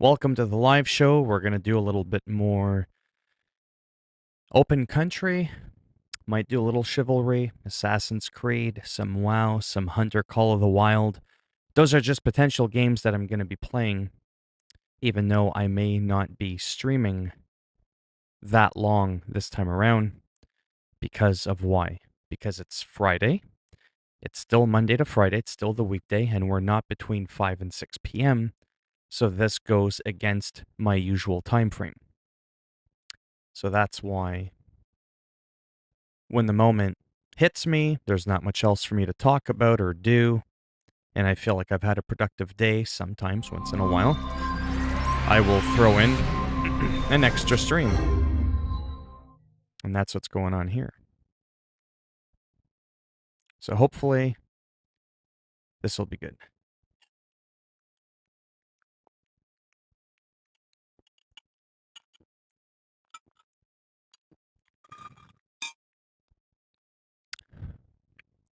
Welcome to the live show. We're going to do a little bit more open country. Might do a little Chivalry, Assassin's Creed, some WoW, some Hunter Call of the Wild. Those are just potential games that I'm going to be playing, even though I may not be streaming that long this time around. Because of why? Because it's Friday. It's still Monday to Friday. It's still the weekday, and we're not between 5 and 6 p.m., so this goes against my usual time frame. So that's why when the moment hits me, there's not much else for me to talk about or do, and I feel like I've had a productive day sometimes, once in a while, I will throw in an extra stream. And that's what's going on here. So hopefully this will be good.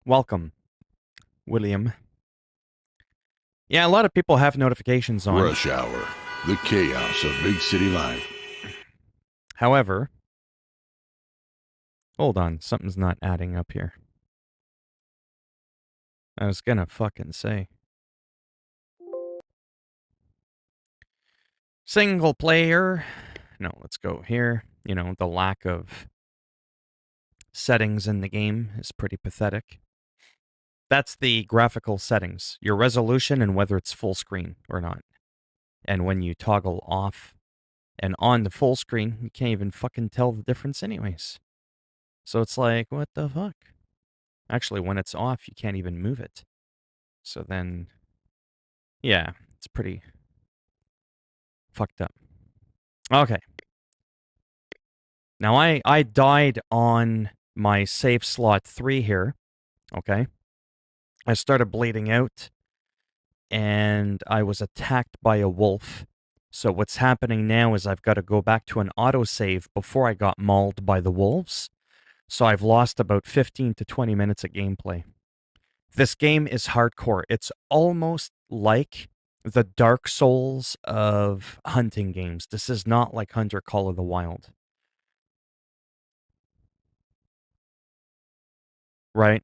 Welcome, William. Yeah, a lot of people have notifications on. Rush Hour, the chaos of big city life. However, hold on, something's not adding up here. I was gonna fucking say. Single player. No, let's go here. You know, the lack of settings in the game is pretty pathetic. That's the graphical settings, your resolution and whether it's full screen or not. And when you toggle off and on the full screen, you can't even fucking tell the difference anyways. So it's like, what the fuck? Actually, when it's off, you can't even move it. So then, yeah, it's pretty fucked up. Okay. Now, I died on my save slot 3 here, okay? I started bleeding out, and I was attacked by a wolf. So what's happening now is I've got to go back to an autosave before I got mauled by the wolves. So I've lost about 15 to 20 minutes of gameplay. This game is hardcore. It's almost like the Dark Souls of hunting games. This is not like Hunter Call of the Wild. Right?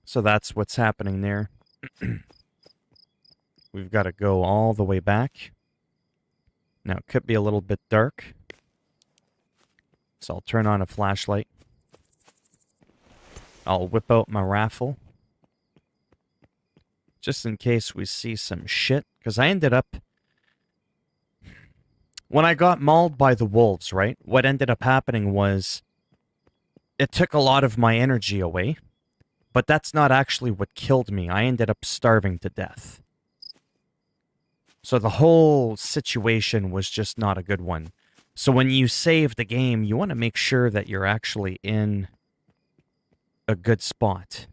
So that's what's happening there. We've got to go all the way back. Now, it could be a little bit dark. So I'll turn on a flashlight. I'll whip out my rifle. Just in case we see some shit. Because I ended up... When I got mauled by the wolves, right? What ended up happening was... It took a lot of my energy away. But that's not actually what killed me. I ended up starving to death. So the whole situation was just not a good one. So when you save the game, you want to make sure that you're actually in a good spot.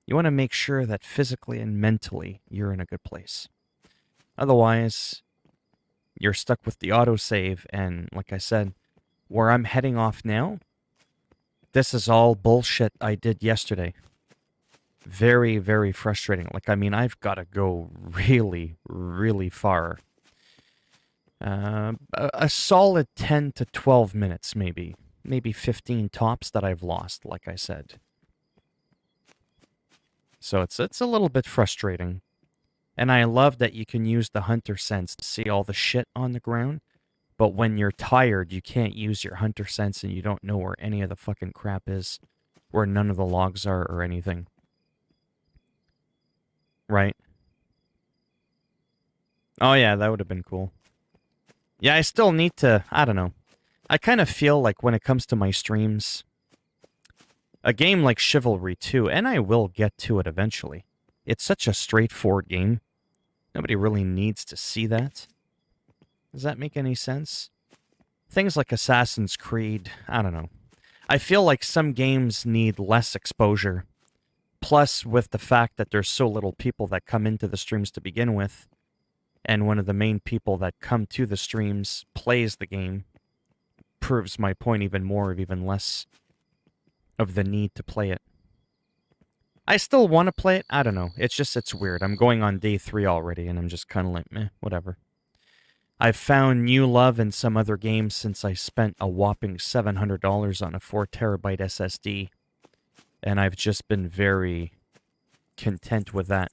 You want to make sure that physically and mentally you're in a good place. Otherwise, you're stuck with the autosave, and like I said, where I'm heading off now, this is all bullshit I did yesterday. Very, very frustrating. Like, I mean, I've got to go really, really far. A solid 10 to 12 minutes, maybe. Maybe 15 tops that I've lost, like I said. So it's a little bit frustrating. And I love that you can use the hunter sense to see all the shit on the ground. But when you're tired, you can't use your hunter sense and you don't know where any of the fucking crap is. Where none of the logs are or anything. Right? Oh yeah, that would have been cool. Yeah, I still need to, I don't know. I kind of feel like when it comes to my streams, a game like Chivalry 2, and I will get to it eventually. It's such a straightforward game. Nobody really needs to see that. Does that make any sense? Things like Assassin's Creed, I don't know. I feel like some games need less exposure. Plus, with the fact that there's so little people that come into the streams to begin with, and one of the main people that come to the streams plays the game, proves my point even more of even less of the need to play it. I still want to play it. I don't know. It's weird. I'm going on day 3 already, and I'm just kind of like, meh, whatever. I've found new love in some other games since I spent a whopping $700 on a 4 terabyte SSD, and I've just been very content with that.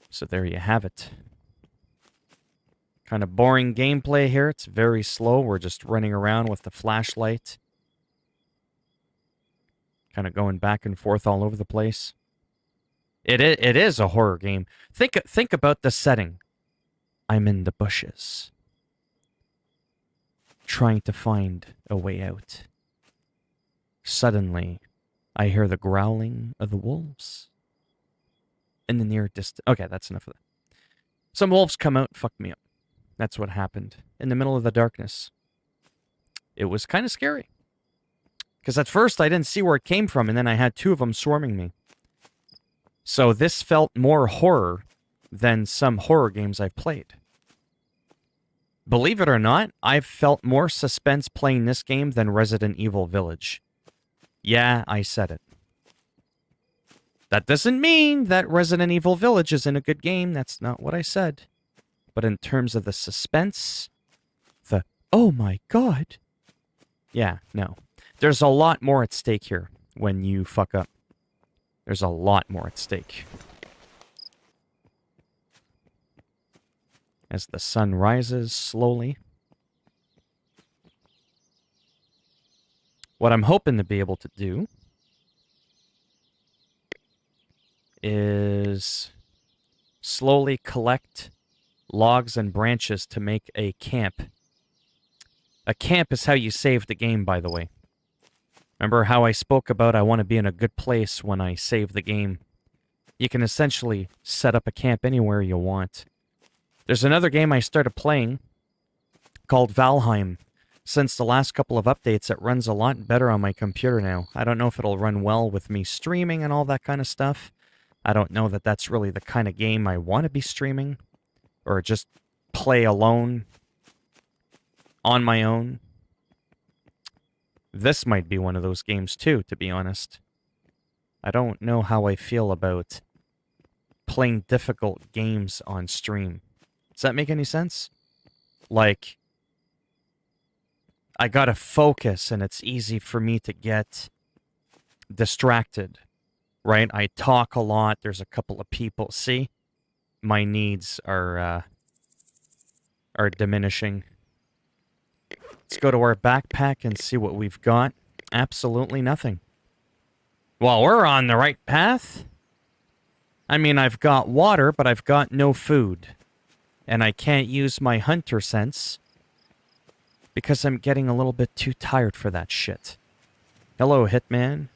So there you have it. Kind of boring gameplay here. It's very slow. We're just running around with the flashlight. Kind of going back and forth all over the place. It is a horror game. Think about the setting. I'm in the bushes, trying to find a way out. Suddenly, I hear the growling of the wolves in the near distance. Okay, that's enough of that. Some wolves come out and fuck me up. That's what happened in the middle of the darkness. It was kind of scary. Because at first I didn't see where it came from, and then I had 2 of them swarming me. So this felt more horror than some horror games I've played. Believe it or not, I've felt more suspense playing this game than Resident Evil Village. Yeah, I said it. That doesn't mean that Resident Evil Village isn't a good game. That's not what I said. But in terms of the suspense, the, oh my god. Yeah, no. There's a lot more at stake here when you fuck up. There's a lot more at stake. As the sun rises slowly. What I'm hoping to be able to do is slowly collect logs and branches to make a camp. A camp is how you save the game, by the way. Remember how I spoke about I want to be in a good place when I save the game? You can essentially set up a camp anywhere you want. There's another game I started playing called Valheim. Since the last couple of updates, it runs a lot better on my computer now. I don't know if it'll run well with me streaming and all that kind of stuff. I don't know that that's really the kind of game I want to be streaming. Or just play alone. On my own. This might be one of those games too, to be honest. I don't know how I feel about playing difficult games on stream. Does that make any sense? Like, I gotta focus and it's easy for me to get distracted, right? I talk a lot. There's a couple of people. See? My needs are diminishing. Let's go to our backpack and see what we've got. Absolutely nothing. Well, we're on the right path. I mean, I've got water, but I've got no food. And I can't use my hunter sense because I'm getting a little bit too tired for that shit. Hello, Hitman.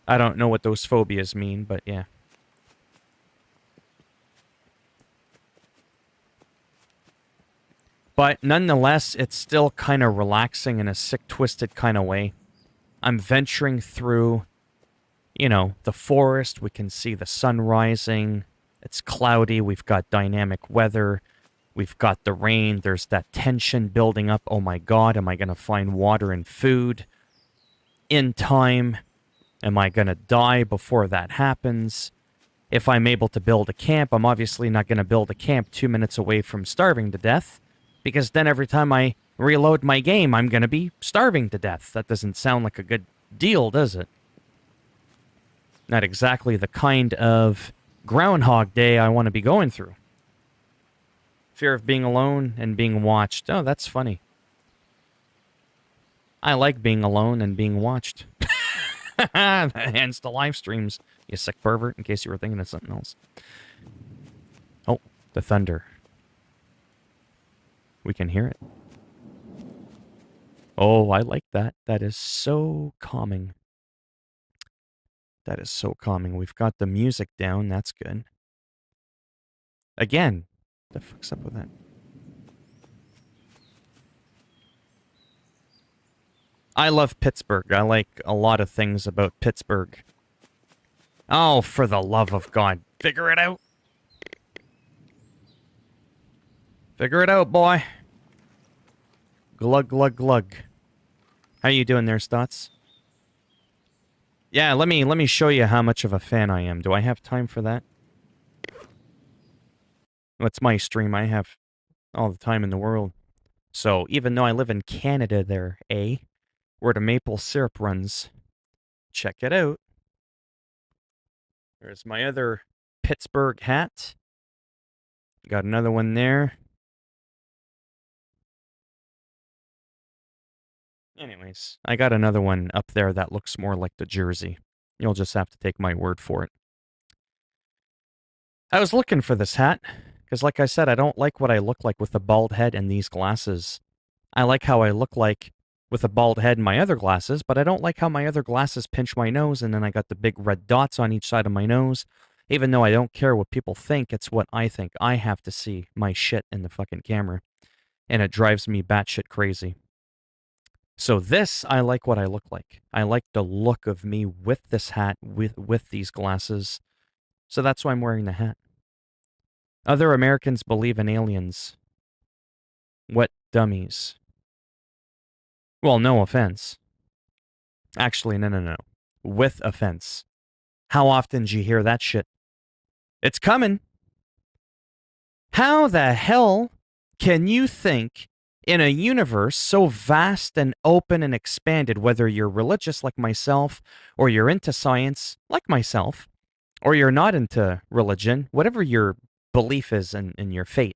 I don't know what those phobias mean, but yeah. But nonetheless, it's still kind of relaxing in a sick, twisted kind of way. I'm venturing through, you know, the forest. We can see the sun rising. It's cloudy. We've got dynamic weather. We've got the rain. There's that tension building up. Oh my god, am I going to find water and food in time? Am I going to die before that happens? If I'm able to build a camp, I'm obviously not going to build a camp 2 minutes away from starving to death. Because then every time I reload my game, I'm going to be starving to death. That doesn't sound like a good deal, does it? Not exactly the kind of Groundhog Day I want to be going through. Fear of being alone and being watched. Oh, that's funny. I like being alone and being watched. Hence the live streams, you sick pervert, in case you were thinking of something else. Oh, the thunder. We can hear it. Oh, I like that. That is so calming. That is so calming. We've got the music down. That's good. Again, the fuck's up with that? I love Pittsburgh. I like a lot of things about Pittsburgh. Oh, for the love of God. Figure it out. Figure it out, boy. Glug, glug, glug. How you doing there, Stotts? Yeah, let me show you how much of a fan I am. Do I have time for that? What's my stream? I have all the time in the world. So even though I live in Canada there, where the maple syrup runs, check it out. There's my other Pittsburgh hat. Got another one there. Anyways, I got another one up there that looks more like the jersey. You'll just have to take my word for it. I was looking for this hat, because like I said, I don't like what I look like with a bald head and these glasses. I like how I look like with a bald head and my other glasses, but I don't like how my other glasses pinch my nose and then I got the big red dots on each side of my nose. Even though I don't care what people think, it's what I think. I have to see my shit in the fucking camera. And it drives me batshit crazy. So this, I like what I look like. I like the look of me with this hat, with these glasses. So that's why I'm wearing the hat. Other Americans believe in aliens. What dummies. Well, no offense. Actually, no. With offense. How often do you hear that shit? It's coming. How the hell can you think in a universe so vast and open and expanded, whether you're religious like myself, or you're into science like myself, or you're not into religion, whatever your belief is in your fate,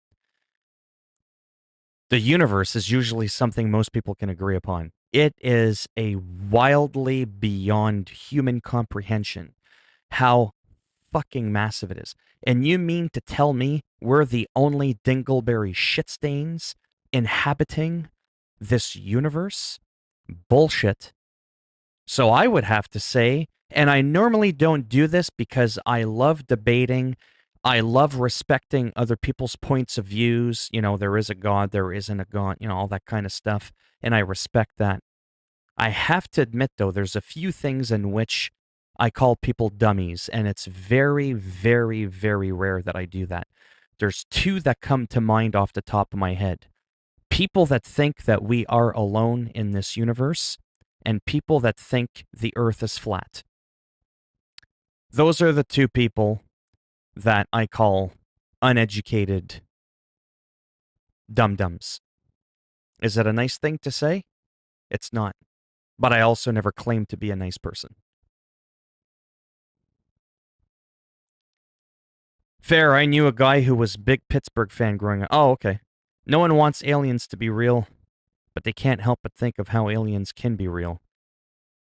the universe is usually something most people can agree upon. It is a wildly beyond human comprehension how fucking massive it is. And you mean to tell me we're the only dingleberry shitstains inhabiting this universe? Bullshit. So I would have to say, and I normally don't do this because I love debating, I love respecting other people's points of views. You know, there is a God, there isn't a God, you know, all that kind of stuff. And I respect that. I have to admit, though, there's a few things in which I call people dummies, and it's very, very, very rare that I do that. There's two that come to mind off the top of my head. People that think that we are alone in this universe, and people that think the earth is flat. Those are the two people that I call uneducated dum-dums. Is it a nice thing to say? It's not. But I also never claimed to be a nice person. Fair, I knew a guy who was a big Pittsburgh fan growing up. Oh, okay. No one wants aliens to be real, but they can't help but think of how aliens can be real.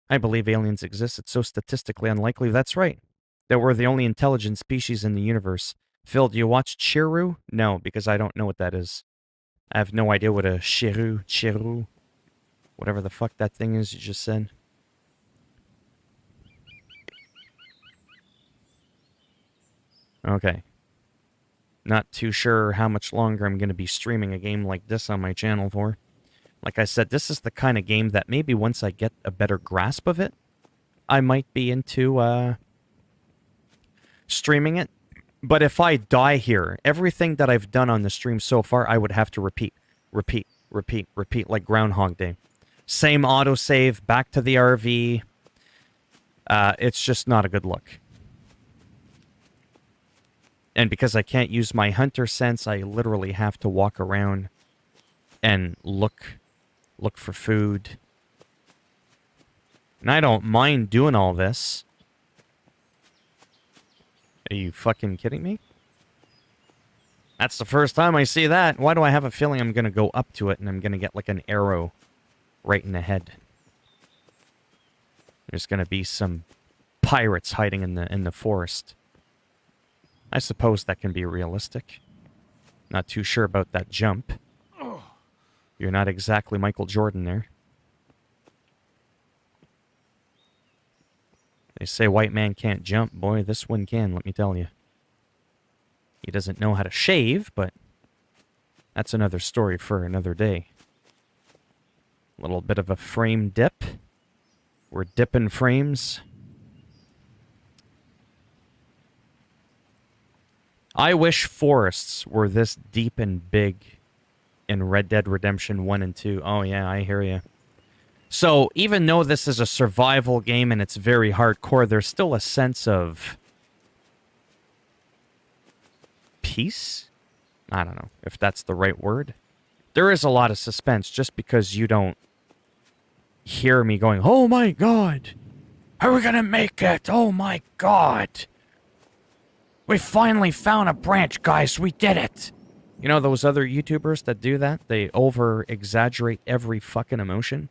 I believe aliens exist. It's so statistically unlikely. That's right. That we're the only intelligent species in the universe. Phil, do you watch Chiru? No, because I don't know what that is. I have no idea what a Chiru, whatever the fuck that thing is you just said. Okay. Not too sure how much longer I'm going to be streaming a game like this on my channel for. Like I said, this is the kind of game that maybe once I get a better grasp of it, I might be into streaming it. But if I die here, everything that I've done on the stream so far, I would have to repeat like Groundhog Day. Same autosave, back to the RV. It's just not a good look. And because I can't use my hunter sense, I literally have to walk around and look for food. And I don't mind doing all this. Are you fucking kidding me? That's the first time I see that. Why do I have a feeling I'm going to go up to it and I'm going to get like an arrow right in the head? There's going to be some pirates hiding in the forest. I suppose that can be realistic. Not too sure about that jump. You're not exactly Michael Jordan there. They say white man can't jump. Boy, this one can, let me tell you. He doesn't know how to shave, but that's another story for another day. A little bit of a frame dip. We're dipping frames. I wish forests were this deep and big in Red Dead Redemption 1 and 2. Oh, yeah, I hear you. So, even though this is a survival game and it's very hardcore, there's still a sense of peace? I don't know if that's the right word. There is a lot of suspense just because you don't hear me going, oh my god, are we gonna make it? Oh my god. We finally found a branch, guys. We did it. You know those other YouTubers that do that? They over-exaggerate every fucking emotion.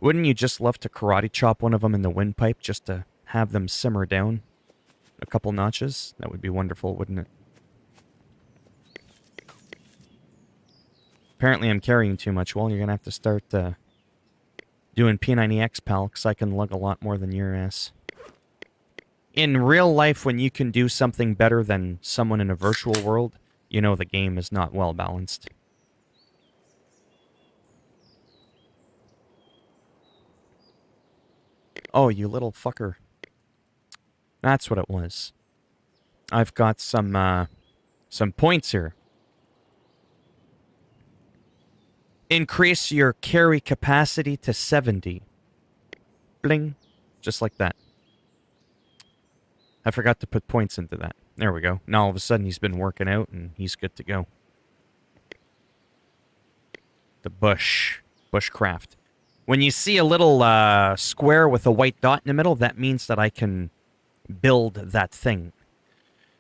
Wouldn't you just love to karate chop one of them in the windpipe just to have them simmer down a couple notches? That would be wonderful, wouldn't it? Apparently I'm carrying too much. Well, you're going to have to start doing P90X, pal, because I can lug a lot more than your ass. In real life, when you can do something better than someone in a virtual world, you know the game is not well balanced. Oh, you little fucker. That's what it was. I've got some points here. Increase your carry capacity to 70. Bling. Just like that. I forgot to put points into that. There we go. Now all of a sudden he's been working out and he's good to go. The bushcraft. When you see a little square with a white dot in the middle, that means that I can build that thing.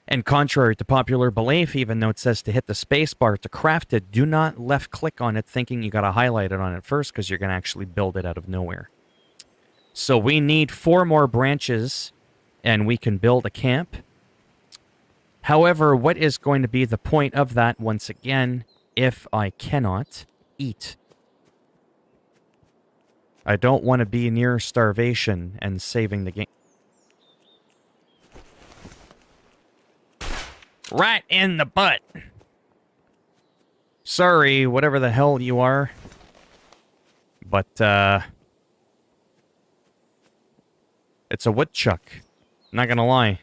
And contrary to popular belief, even though it says to hit the space bar to craft it, do not left click on it thinking you gotta highlight it on it first, because you're gonna actually build it out of nowhere. So we need 4 more branches and we can build a camp. However, what is going to be the point of that once again if I cannot eat? I don't want to be near starvation and saving the game. Right in the butt. Sorry, whatever the hell you are. But, it's a woodchuck. Not gonna lie.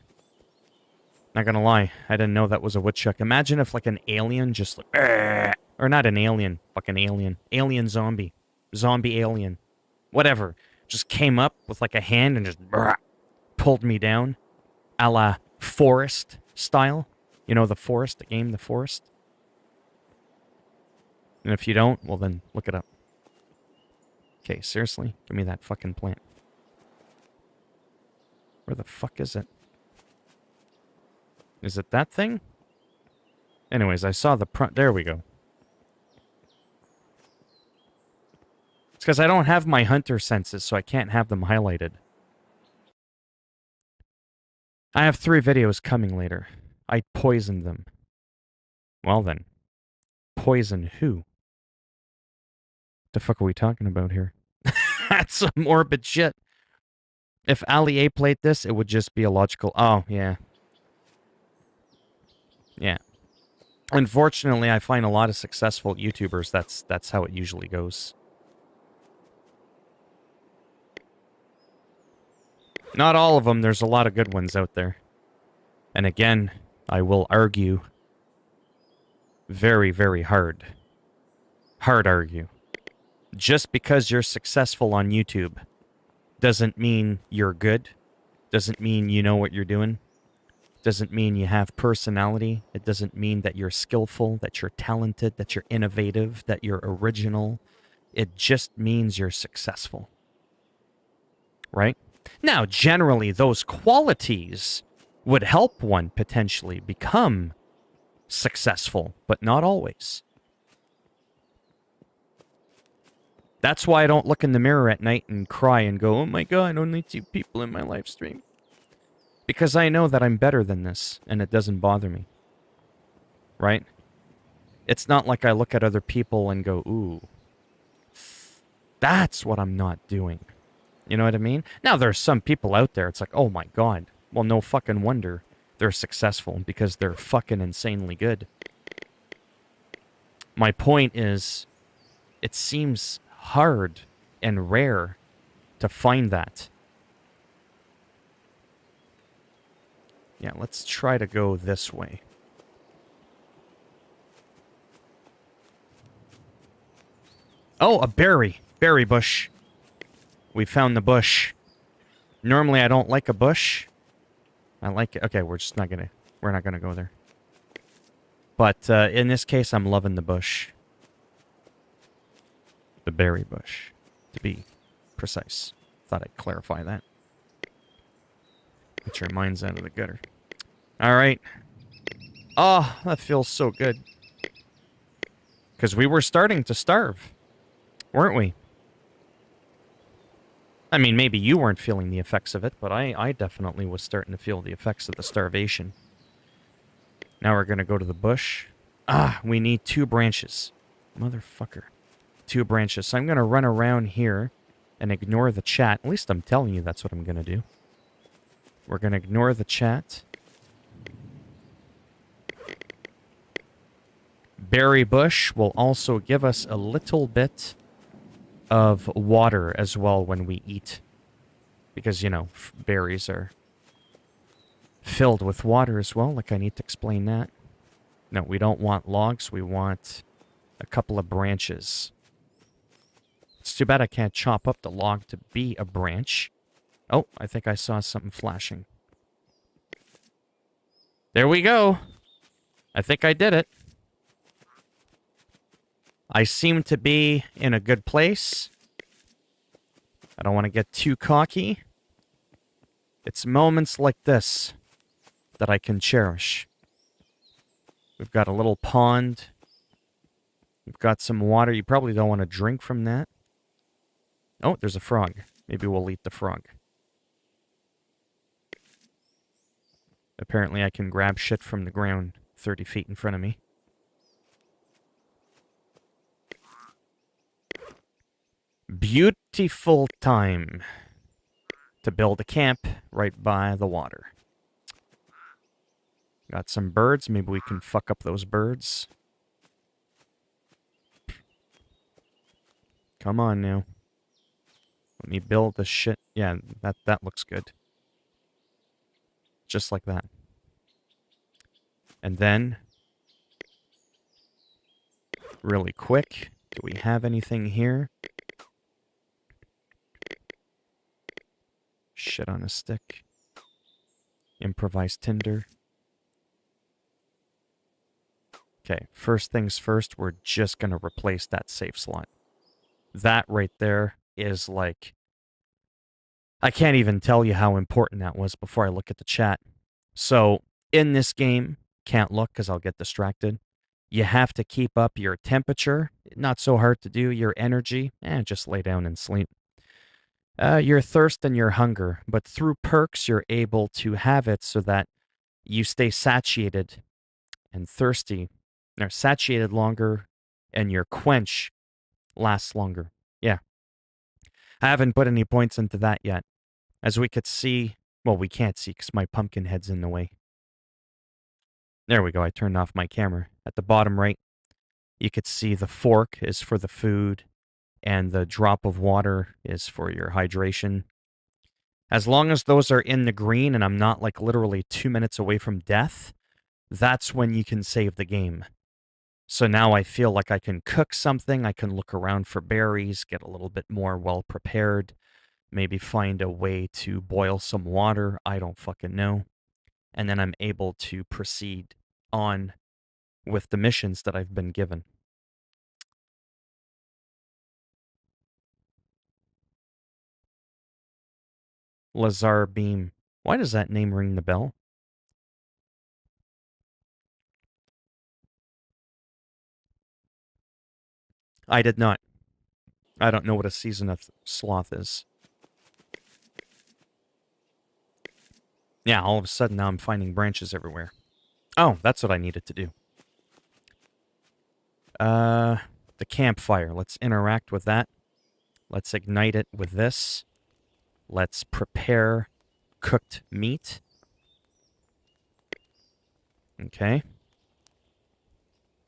Not gonna lie. I didn't know that was a woodchuck. Imagine if, like, an alien just... or not an alien. Fucking alien. Alien zombie. Zombie alien. Whatever. Just came up with, like, a hand and just... pulled me down. A la Forest style. You know The Forest, the game The Forest? And if you don't, well then, look it up. Okay, seriously? Give me that fucking plant. Where the fuck is it? Is it that thing? Anyways, I saw the there we go. It's because I don't have my hunter senses, so I can't have them highlighted. I have 3 videos coming later. I poisoned them. Well then. Poison who? The fuck are we talking about here? That's some morbid shit. If Ali A played this, it would just be a logical... Oh, yeah. Yeah. Unfortunately, I find a lot of successful YouTubers, that's how it usually goes. Not all of them, there's a lot of good ones out there. And again, I will argue very, very hard. Hard argue. Just because you're successful on YouTube doesn't mean you're good. Doesn't mean you know what you're doing. Doesn't mean you have personality. It doesn't mean that you're skillful, that you're talented, that you're innovative, that you're original. It just means you're successful. Right? Now, generally, those qualities would help one potentially become successful, but not always. That's why I don't look in the mirror at night and cry and go, oh my god, only 2 people in my live stream. Because I know that I'm better than this, and it doesn't bother me. Right? It's not like I look at other people and go, ooh, that's what I'm not doing. You know what I mean? Now, there's some people out there, it's like, oh my god. Well, no fucking wonder they're successful, because they're fucking insanely good. My point is, it seems hard and rare to find that. Yeah, let's try to go this way. Oh, a berry. Berry bush. We found the bush. Normally I don't like a bush. I like it. Okay, we're not gonna go there. But in this case, I'm loving the bush. The berry bush, to be precise. Thought I'd clarify that. Get your minds out of the gutter. All right. Oh, that feels so good. Because we were starting to starve, weren't we? I mean, maybe you weren't feeling the effects of it, but I definitely was starting to feel the effects of the starvation. Now we're going to go to the bush. Ah, we need 2 branches. Motherfucker. 2 branches. So I'm going to run around here and ignore the chat. At least I'm telling you that's what I'm going to do. We're going to ignore the chat. Berry bush will also give us a little bit of water as well when we eat. Because, you know, berries are filled with water as well. Like, I need to explain that. No, we don't want logs. We want a couple of branches. It's too bad I can't chop up the log to be a branch. Oh, I think I saw something flashing. There we go. I think I did it. I seem to be in a good place. I don't want to get too cocky. It's moments like this that I can cherish. We've got a little pond. We've got some water. You probably don't want to drink from that. Oh, there's a frog. Maybe we'll eat the frog. Apparently I can grab shit from the ground 30 feet in front of me. Beautiful time to build a camp right by the water. Got some birds. Maybe we can fuck up those birds. Come on now. Let me build the shit. Yeah, that looks good. Just like that. And then, really quick, do we have anything here? Shit on a stick. Improvised tinder. Okay, first things first, we're just going to replace that safe slot. That right there is like... I can't even tell you how important that was before I look at the chat. So, in this game, can't look because I'll get distracted. You have to keep up your temperature. Not so hard to do. Your energy. Just lay down and sleep. Your thirst and your hunger. But through perks, you're able to have it so that you stay satiated and thirsty. Or satiated longer, and your quench lasts longer. Yeah. I haven't put any points into that yet. As we could see, well, we can't see because my pumpkin head's in the way. There we go, I turned off my camera. At the bottom right, you could see the fork is for the food, and the drop of water is for your hydration. As long as those are in the green and I'm not like literally 2 minutes away from death, that's when you can save the game. So now I feel like I can cook something, I can look around for berries, get a little bit more well prepared, maybe find a way to boil some water, I don't fucking know. And then I'm able to proceed on with the missions that I've been given. Lazar Beam. Why does that name ring the bell? I did not. I don't know what a season of sloth is. Yeah, all of a sudden now I'm finding branches everywhere. Oh, that's what I needed to do. The campfire. Let's interact with that. Let's ignite it with this. Let's prepare cooked meat. Okay.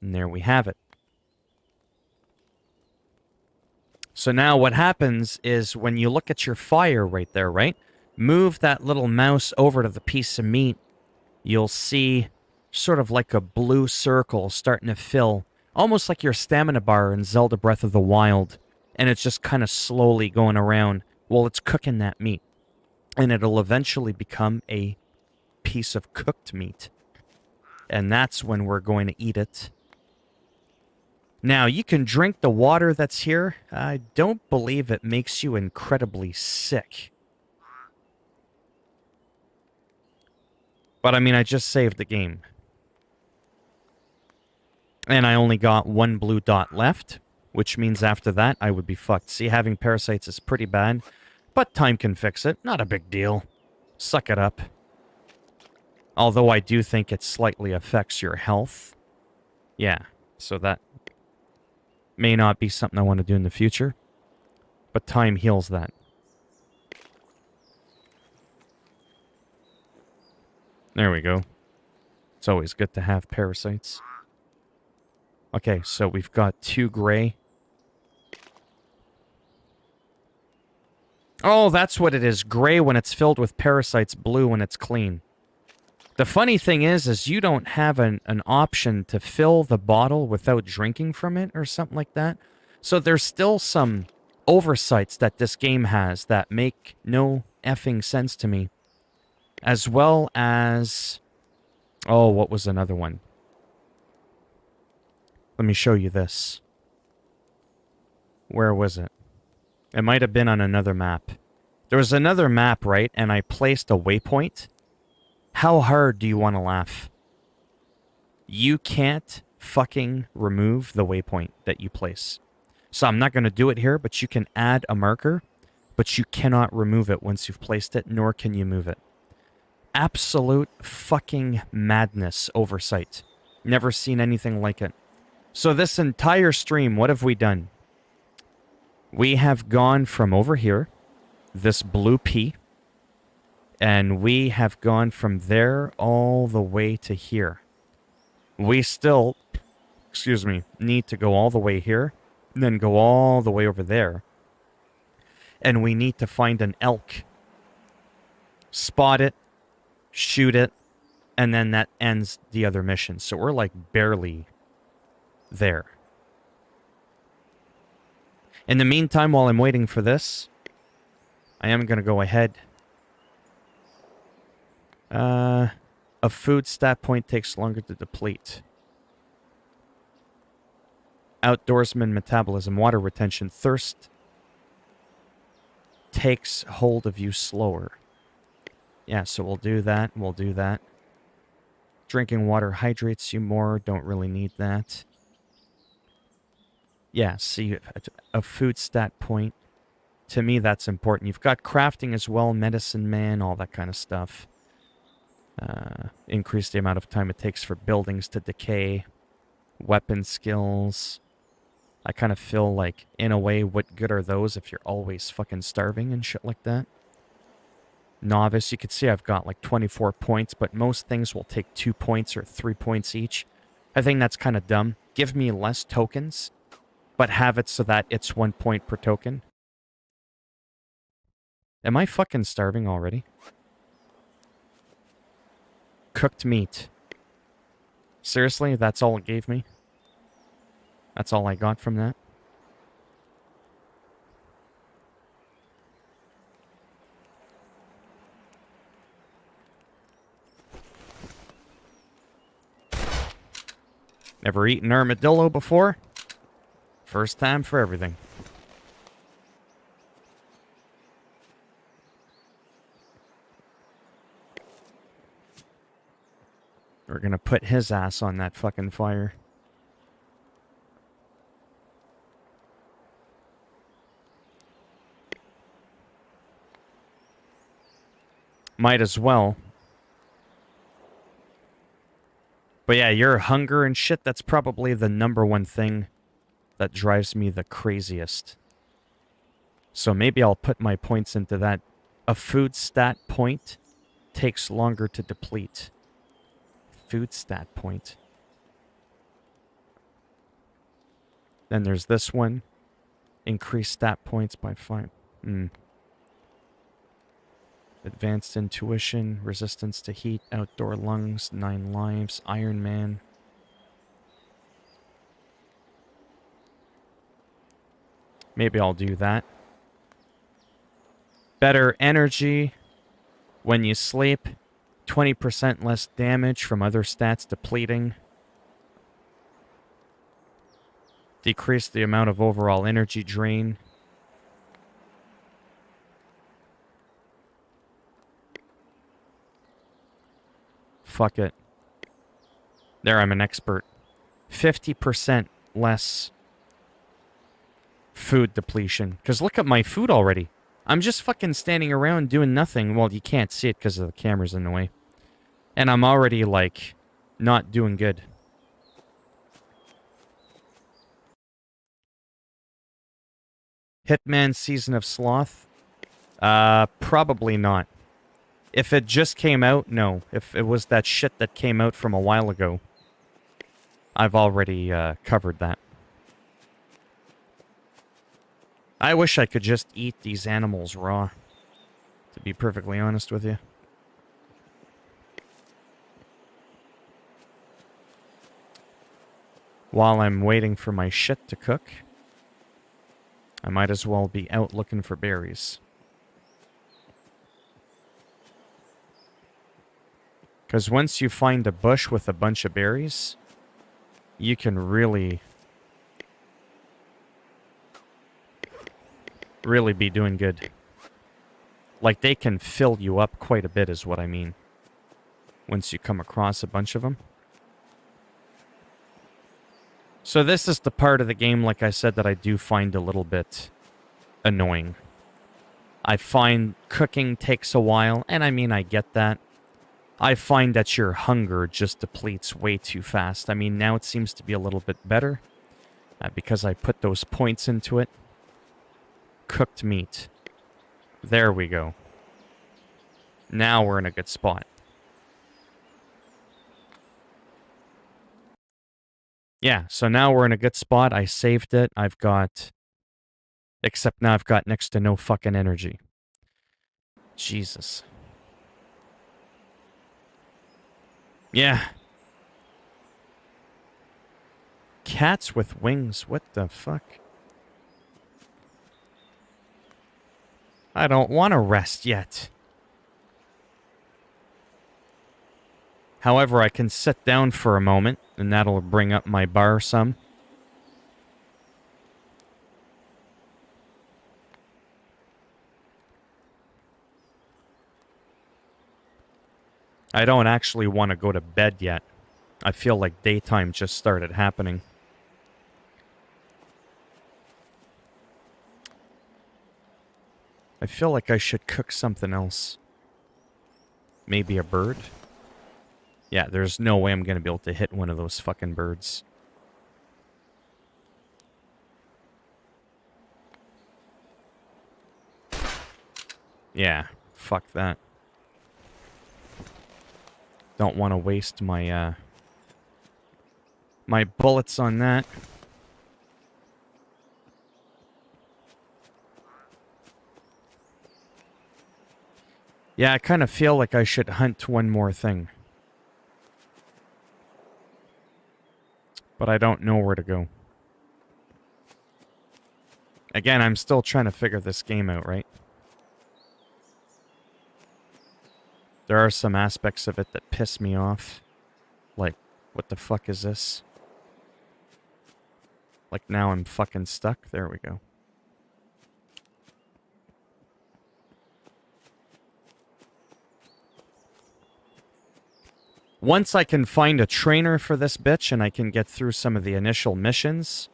And there we have it. So now what happens is when you look at your fire right there, right? Move that little mouse over to the piece of meat. You'll see sort of like a blue circle starting to fill. Almost like your stamina bar in Zelda Breath of the Wild. and it's just kind of slowly going around while it's cooking that meat. And it'll eventually become a piece of cooked meat. And that's when we're going to eat it. Now, you can drink the water that's here. I don't believe it makes you incredibly sick. But I mean, I just saved the game. And I only got one blue dot left, which means after that, I would be fucked. See, having parasites is pretty bad, but time can fix it. Not a big deal. Suck it up. Although I do think it slightly affects your health. Yeah, so that may not be something I want to do in the future. But time heals that. There we go. It's always good to have parasites. Okay, so we've got 2 gray. Oh, that's what it is. Gray when it's filled with parasites, blue when it's clean. The funny thing is you don't have an option to fill the bottle without drinking from it or something like that. So there's still some oversights that this game has that make no effing sense to me. As well as... Oh, what was another one? Let me show you this. Where was it? It might have been on another map. There was another map, right? And I placed a waypoint. How hard do you want to laugh? You can't fucking remove the waypoint that you place. So I'm not going to do it here, but you can add a marker, but you cannot remove it once you've placed it, nor can you move it. Absolute fucking madness oversight. Never seen anything like it. So this entire stream, what have we done? We have gone from over here, this blue P, and we have gone from there all the way to here. We still, excuse me, need to go all the way here, and then go all the way over there. And we need to find an elk. Spot it, shoot it, and then that ends the other mission. So we're like barely there. In the meantime, while I'm waiting for this, I am going to go ahead. A food stat point takes longer to deplete. Outdoorsman metabolism, water retention, thirst takes hold of you slower. Yeah, so we'll do that. We'll do that. Drinking water hydrates you more. Don't really need that. Yeah, see, a food stat point. To me, that's important. You've got crafting as well, medicine man, all that kind of stuff. Increase the amount of time it takes for buildings to decay. Weapon skills. I kind of feel like, in a way, what good are those if you're always fucking starving and shit like that? Novice, you can see I've got like 24 points, but most things will take 2 points or 3 points each. I think that's kind of dumb. Give me less tokens, but have it so that it's 1 point per token. Am I fucking starving already? Cooked meat. Seriously, that's all it gave me? That's all I got from that? Never eaten armadillo before? First time for everything. We're gonna put his ass on that fucking fire. Might as well. But yeah, your hunger and shit, that's probably the #1 thing that drives me the craziest. So maybe I'll put my points into that. A food stat point takes longer to deplete. Food stat point. Then there's this one. Increase stat points by 5. Advanced intuition, resistance to heat, outdoor lungs, 9 lives, Iron Man. Maybe I'll do that. Better energy when you sleep. 20% less damage from other stats depleting. Decrease the amount of overall energy drain. Fuck it. There, I'm an expert. 50% less food depletion. Because look at my food already. I'm just fucking standing around doing nothing. Well, you can't see it because the camera's in the way. And I'm already, like, not doing good. Hitman Season of Sloth? Probably not. If it just came out, no. If it was that shit that came out from a while ago, I've already covered that. I wish I could just eat these animals raw, to be perfectly honest with you. While I'm waiting for my shit to cook, I might as well be out looking for berries. Because once you find a bush with a bunch of berries, you can really be doing good. Like, they can fill you up quite a bit is what I mean. Once you come across a bunch of them. So this is the part of the game, like I said, that I do find a little bit annoying. I find cooking takes a while, and I mean, I get that. I find that your hunger just depletes way too fast. I mean, now it seems to be a little bit better because I put those points into it. Cooked meat. There we go. Now we're in a good spot. Yeah, so now we're in a good spot. I saved it. I've got... Except now I've got next to no fucking energy. Jesus. Yeah. Cats with wings. What the fuck? I don't want to rest yet. However, I can sit down for a moment, and that'll bring up my bar some. I don't actually want to go to bed yet. I feel like daytime just started happening. I feel like I should cook something else. Maybe a bird? Yeah, there's no way I'm going to be able to hit one of those fucking birds. Yeah, fuck that. Don't want to waste my, my bullets on that. Yeah, I kind of feel like I should hunt one more thing. But I don't know where to go. Again, I'm still trying to figure this game out, right? There are some aspects of it that piss me off. Like, what the fuck is this? Like, now I'm fucking stuck. There we go. Once I can find a trainer for this bitch and I can get through some of the initial missions...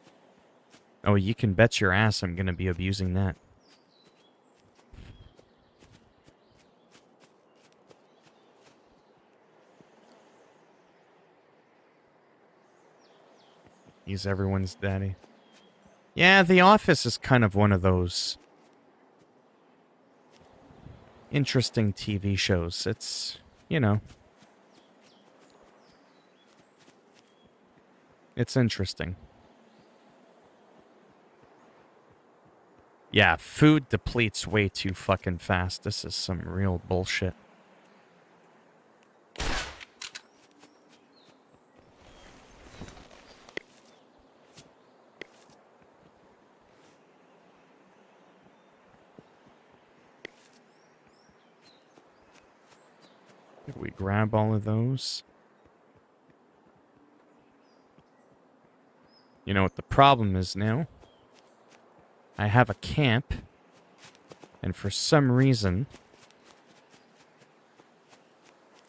Oh, you can bet your ass I'm gonna be abusing that. He's everyone's daddy. Yeah, The Office is kind of one of those interesting TV shows. It's, you know... It's interesting. Yeah, food depletes way too fucking fast. This is some real bullshit. Did we grab all of those? You know what the problem is now? I have a camp, and for some reason,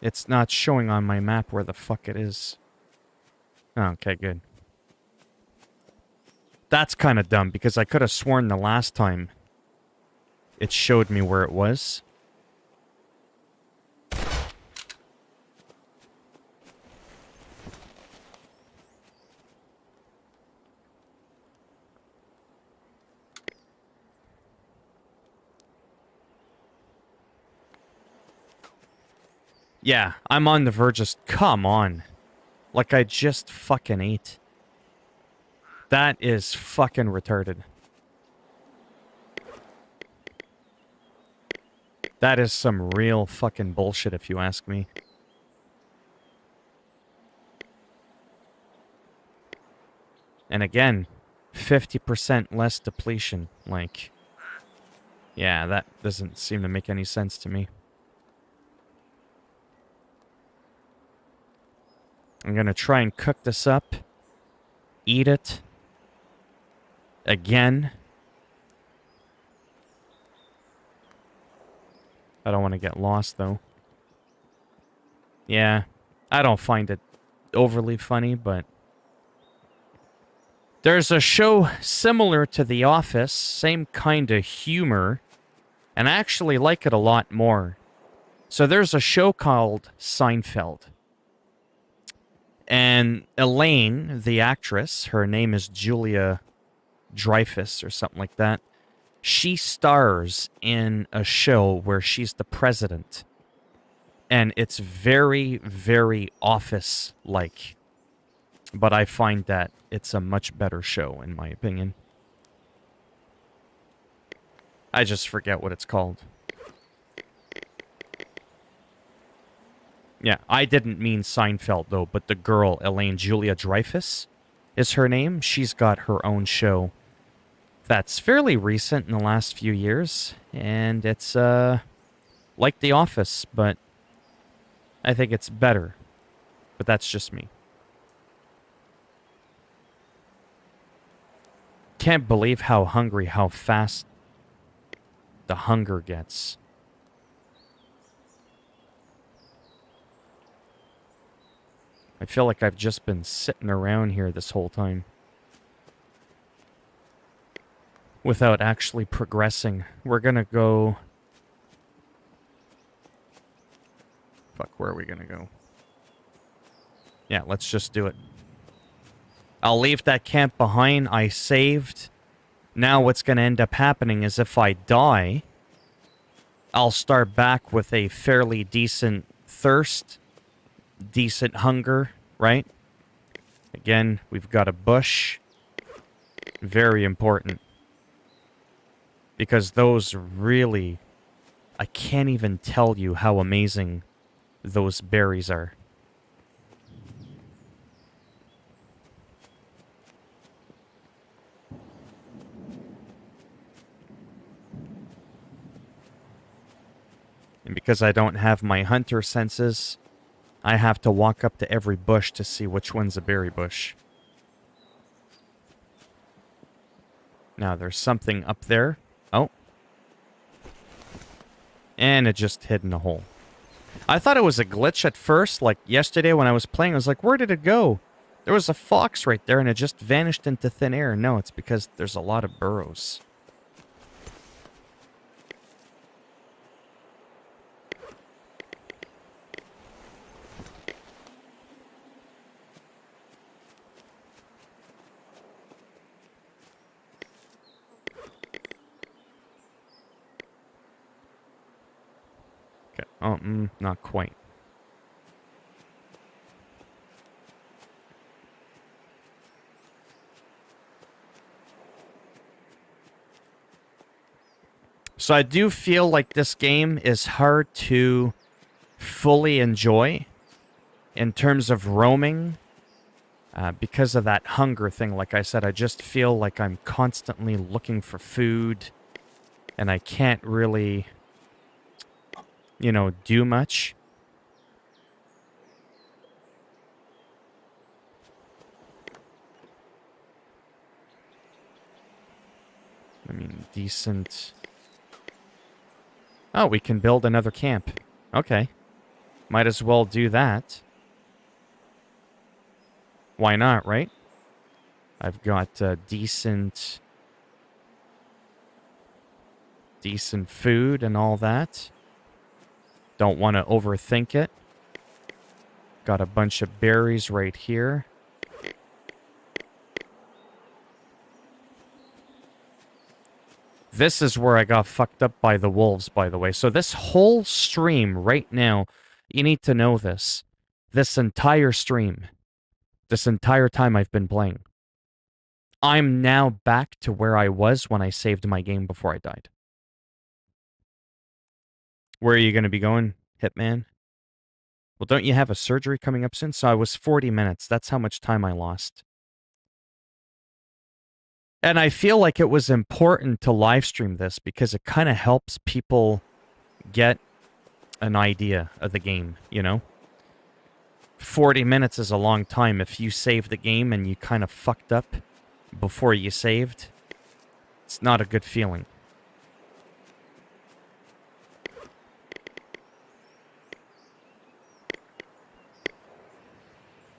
it's not showing on my map where the fuck it is. Oh, okay, good. That's kind of dumb, because I could have sworn the last time it showed me where it was. Yeah, I'm on the verge of... Come on. Like I just fucking ate. That is fucking retarded. That is some real fucking bullshit if you ask me. And again, 50% less depletion. Like, yeah, that doesn't seem to make any sense to me. I'm gonna try and cook this up. Eat it. Again. I don't want to get lost, though. Yeah, I don't find it overly funny, but... There's a show similar to The Office, same kind of humor, and I actually like it a lot more. So there's a show called Seinfeld. And Elaine, the actress, her name is Julia Dreyfus or something like that. She stars in a show where she's the president. And it's very, very Office-like. But I find that it's a much better show, in my opinion. I just forget what it's called. Yeah, I didn't mean Seinfeld, though, but the girl, Elaine Julia Dreyfus, is her name. She's got her own show that's fairly recent in the last few years, and it's, like The Office, but I think it's better. But that's just me. Can't believe how fast the hunger gets. I feel like I've just been sitting around here this whole time without actually progressing. We're gonna go... Fuck, where are we gonna go? Yeah, let's just do it. I'll leave that camp behind. I saved. Now what's gonna end up happening is if I die, I'll start back with a fairly decent thirst, decent hunger, right? Again, we've got a bush. Very important. Because those really... I can't even tell you how amazing those berries are. And because I don't have my hunter senses, I have to walk up to every bush to see which one's a berry bush. Now, there's something up there. Oh. And it just hid in a hole. I thought it was a glitch at first. Like yesterday when I was playing, I was like, where did it go? There was a fox right there and it just vanished into thin air. No, it's because there's a lot of burrows. Okay. Oh, not quite. So I do feel like this game is hard to fully enjoy in terms of roaming because of that hunger thing. Like I said, I just feel like I'm constantly looking for food and I can't really, you know, do much. mean, decent... Oh, we can build another camp. Okay. Might as well do that. Why not, right? I've got decent food and all that. Don't want to overthink it. Got a bunch of berries right here. This is where I got fucked up by the wolves, by the way. So this whole stream right now, you need to know this. This entire stream, this entire time I've been playing, I'm now back to where I was when I saved my game before I died. Where are you going to be going, Hitman? Well, don't you have a surgery coming up soon? So I was 40 minutes. That's how much time I lost. And I feel like it was important to live stream this because it kind of helps people get an idea of the game, you know? 40 minutes is a long time. If you save the game and you kind of fucked up before you saved, it's not a good feeling.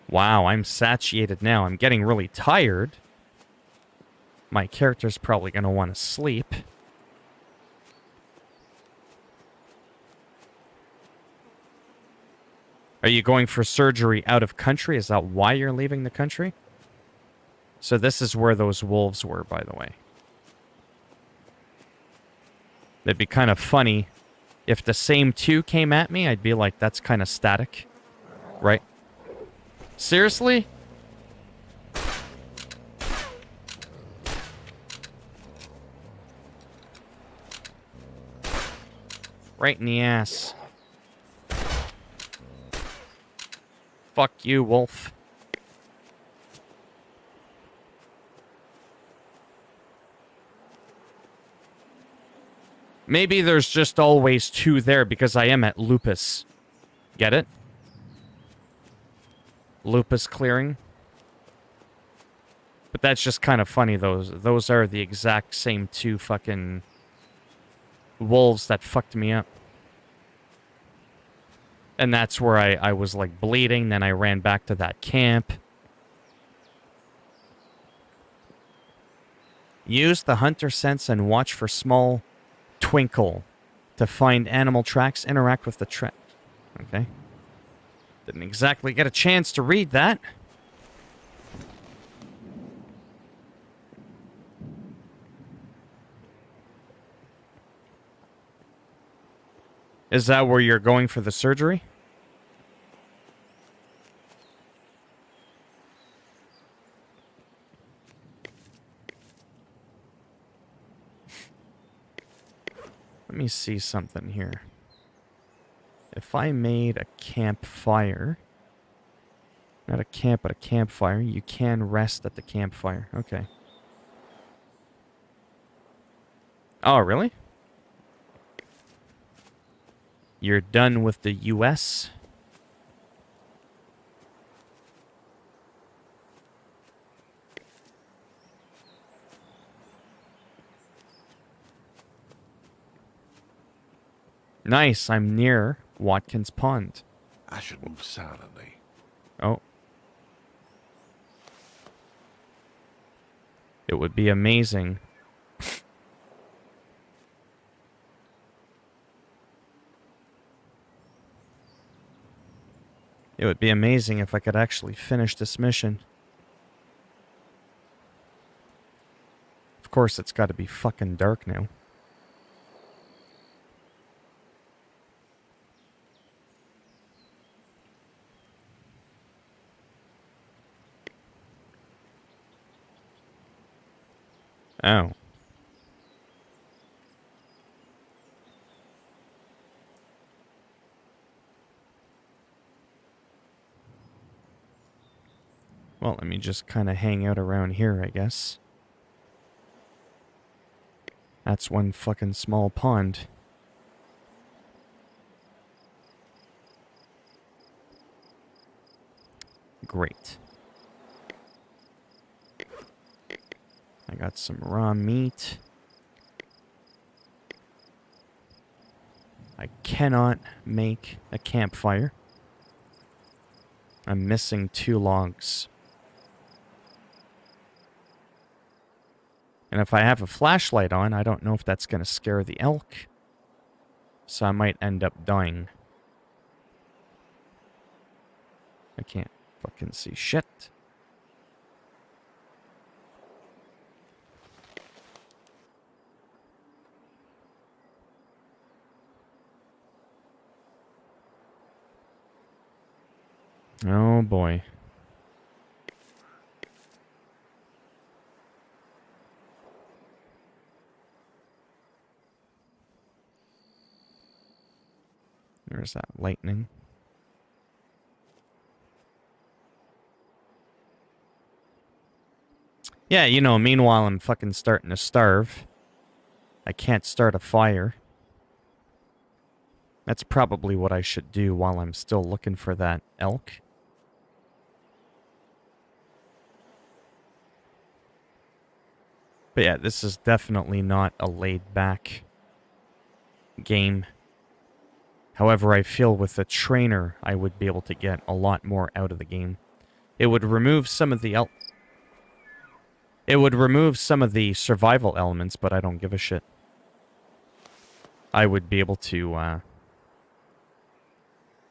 Wow, I'm satiated now. I'm getting really tired. My character's probably going to want to sleep. Are you going for surgery out of country? Is that why you're leaving the country? So this is where those wolves were, by the way. It'd be kind of funny if the same two came at me. I'd be like, that's kind of static, right? Seriously? Right in the ass. Fuck you, wolf. Maybe there's just always two there because I am at Lupus. Get it? Lupus clearing. But that's just kind of funny, those are the exact same two fucking wolves that fucked me up. And that's where I was like bleeding, then I ran back to that camp. Use the hunter sense and watch for small twinkle to find animal tracks. Interact with the track. Okay. Didn't exactly get a chance to read that. Is that where you're going for the surgery? Let me see something here. If I made a campfire, not a camp, but a campfire, you can rest at the campfire. Okay. Oh, really? You're done with the US? Nice, I'm near Watkins Pond. I should move silently. Oh. It would be amazing. It would be amazing if I could actually finish this mission. Of course, it's got to be fucking dark now. Oh. Well, let me just kind of hang out around here, I guess. That's one fucking small pond. Great. I got some raw meat. cannot make a campfire. I'm missing 2 logs. And if I have a flashlight on, I don't know if that's going to scare the elk. So I might end up dying. I can't fucking see shit. Oh boy. There's that lightning. Yeah, you know, meanwhile I'm fucking starting to starve. I can't start a fire. That's probably what I should do while I'm still looking for that elk. But yeah, this is definitely not a laid-back game. However, I feel with a trainer, I would be able to get a lot more out of the game. It would remove some of the survival elements, but I don't give a shit. I would be able to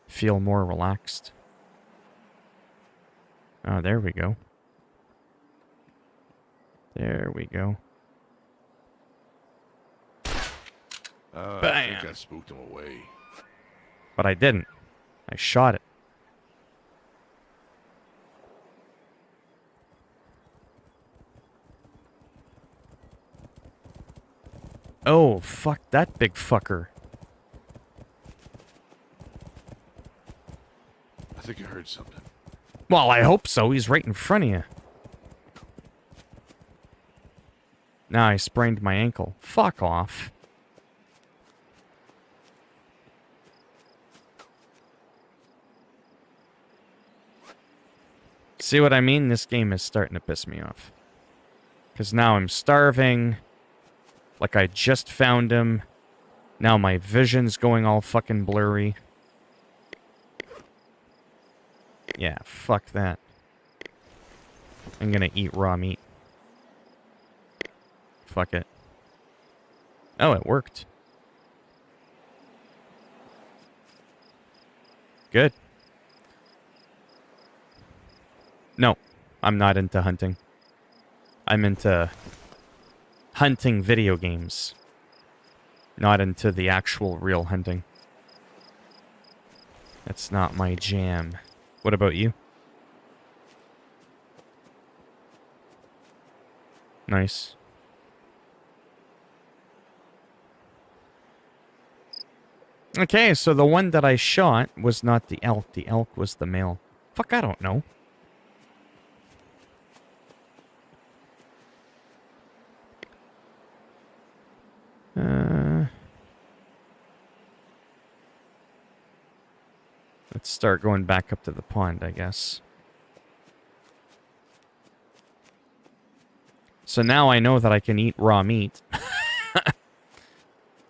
feel more relaxed. Oh, there we go. There we go. I Bam! think I spooked him away. But I didn't. I shot it. Oh, fuck that big fucker. I think I heard something. Well, I hope so. He's right in front of you. Now I sprained my ankle. Fuck off. See what I mean? This game is starting to piss me off. Because now I'm starving. Like I just found him. Now my vision's going all fucking blurry. Yeah, fuck that. I'm gonna eat raw meat. Fuck it. Oh, it worked. Good. No, I'm not into hunting. I'm into hunting video games. Not into the actual real hunting. That's not my jam. What about you? Nice. Okay, so the one that I shot was not the elk. The elk was the male. Fuck, I don't know. Let's start going back up to the pond, I guess. So now I know that I can eat raw meat.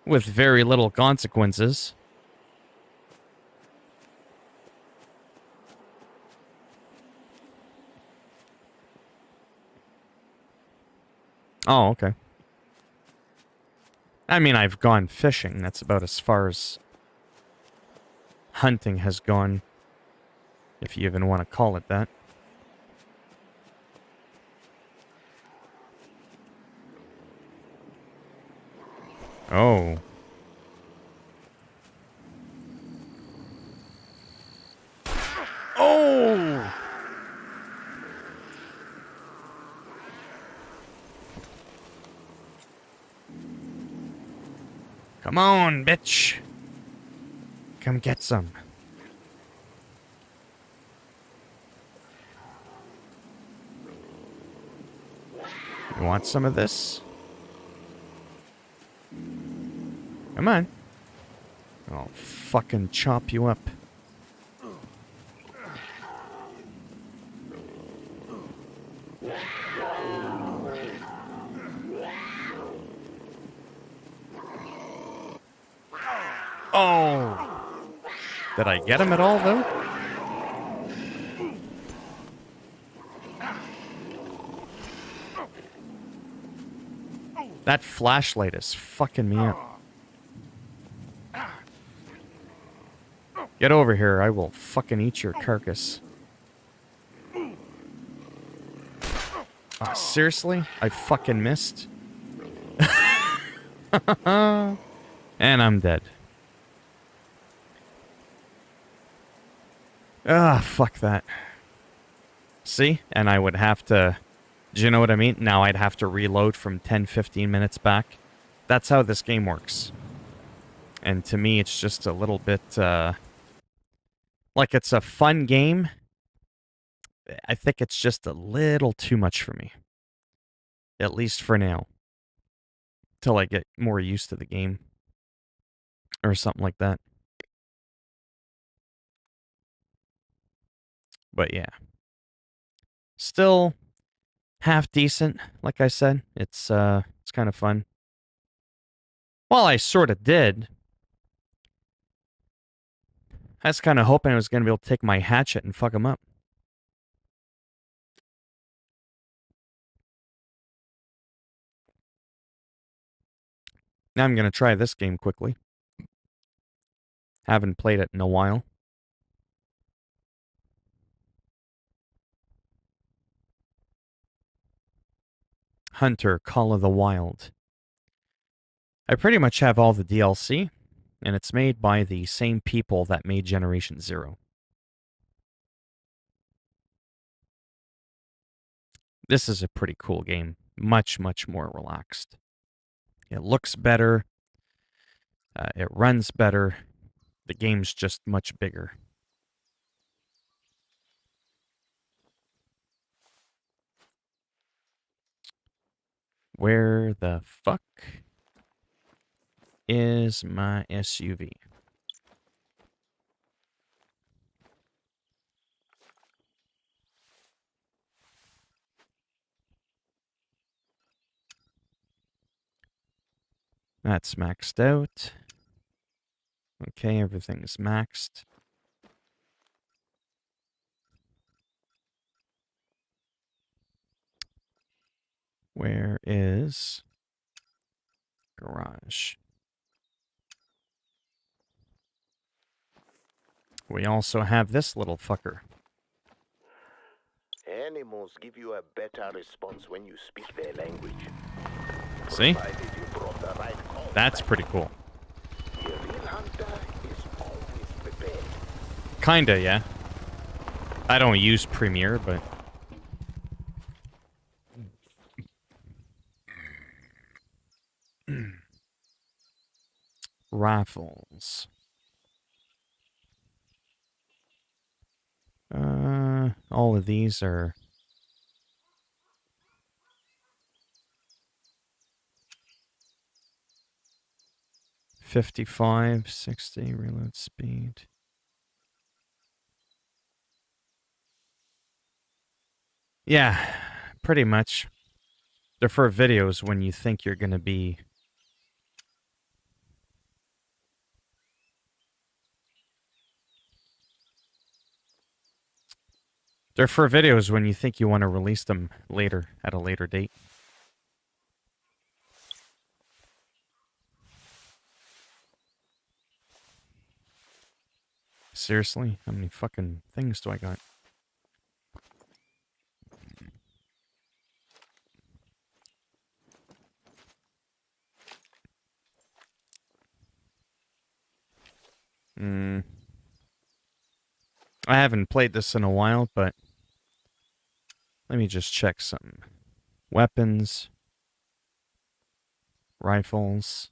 With very little consequences. Oh, okay. I mean, I've gone fishing. That's about as far as hunting has gone, if you even want to call it that. Oh. Oh! Come on, bitch. Come get some. You want some of this? Come on. I'll fucking chop you up. Oh! Did I get him at all, though? That flashlight is fucking me up. Get over here, I will fucking eat your carcass. Oh, seriously? I fucking missed? And I'm dead. Ah, fuck that. See? And I would have to... Do you know what I mean? Now I'd have to reload from 10-15 minutes back. That's how this game works. And to me, it's just a little bit... like, it's a fun game. I think it's just a little too much for me. At least for now. Till I get more used to the game. Or something like that. But yeah. Still half decent, like I said. It's kind of fun. Well, I sort of did. I was kind of hoping I was going to be able to take my hatchet and fuck him up. Now I'm going to try this game quickly. Haven't played it in a while. Hunter, Call of the Wild. I pretty much have all the DLC, and it's made by the same people that made Generation Zero. This is a pretty cool game. Much, much more relaxed. It looks better. It runs better. The game's just much bigger. Where the fuck is my SUV? That's maxed out. Okay, everything's maxed. Where is garage? We also have this little fucker. Animals give you a better response when you speak their language. See? Provided you brought the right call That's back. pretty cool. A real hunter is always prepared. Kinda, yeah. I don't use Premiere, but... Rifles. All of these are... $55, 60 reload speed. Yeah, pretty much. They're for videos when you think you're gonna be... They're for videos when you think you want to release them later, at a later date. Seriously? How many fucking things do I got? I haven't played this in a while, but... Let me just check something. Weapons. Rifles.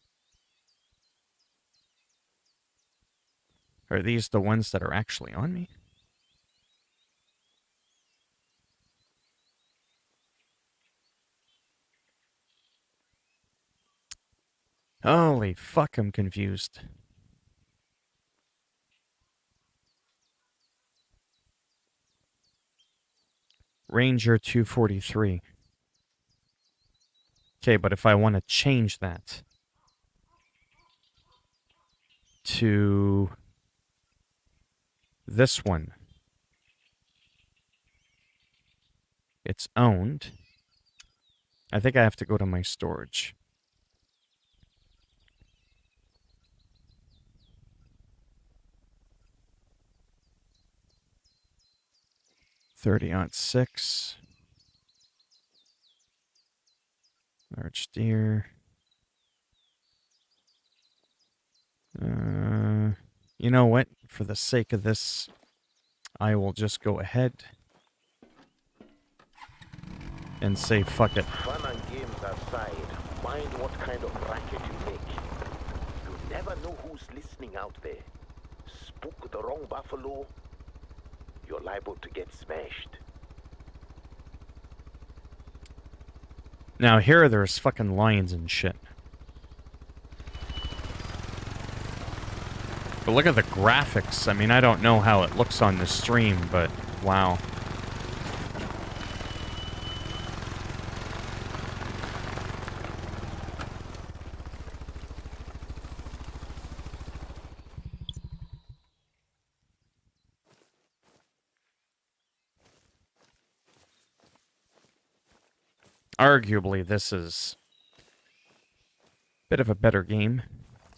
Are these the ones that are actually on me? Holy fuck, I'm confused. Ranger 243. Okay, but if I want to change that to This one. It's owned. I think I have to go to my storage. .30-06. Large deer. You know what? For the sake of this, I will just go ahead and say fuck it. Fun and games aside, mind what kind of racket you make. You never know who's listening out there. Spook the wrong buffalo, you're liable to get smashed. Now here there's fucking lions and shit. But look at the graphics. I mean, I don't know how it looks on the stream, but wow. Arguably, this is a bit of a better game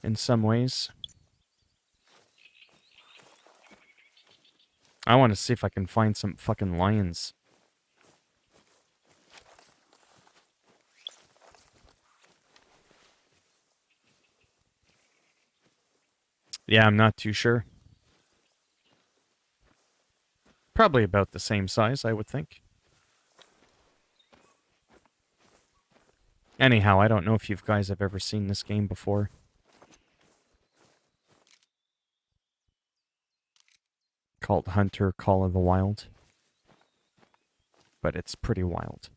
in some ways. I want to see if I can find some fucking lions. Yeah, I'm not too sure. Probably about the same size, I would think. Anyhow, I don't know if you guys have ever seen this game before. Called Hunter Call of the Wild. But it's pretty wild.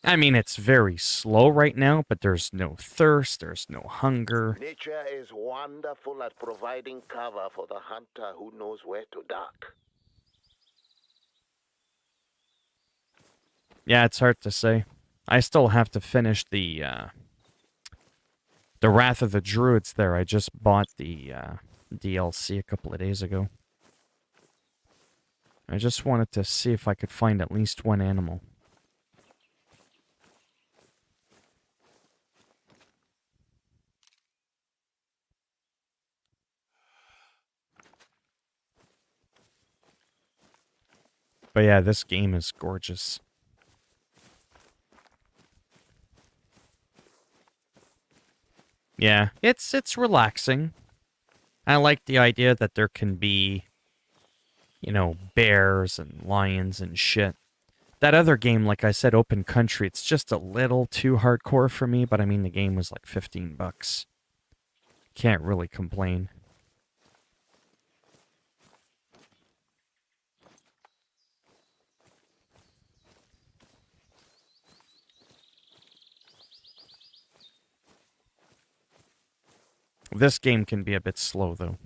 I mean, it's very slow right now, but there's no thirst, there's no hunger. Nature is wonderful at providing cover for the hunter who knows where to duck. Yeah, it's hard to say. I still have to finish the Wrath of the Druids there. I just bought the DLC a couple of days ago. I just wanted to see if I could find at least one animal. But yeah, this game is gorgeous. Yeah, it's relaxing. I like the idea that there can be, you know, bears and lions and shit. That other game, like I said, Open Country, it's just a little too hardcore for me, but I mean, the game was like $15. Can't really complain. This game can be a bit slow, though.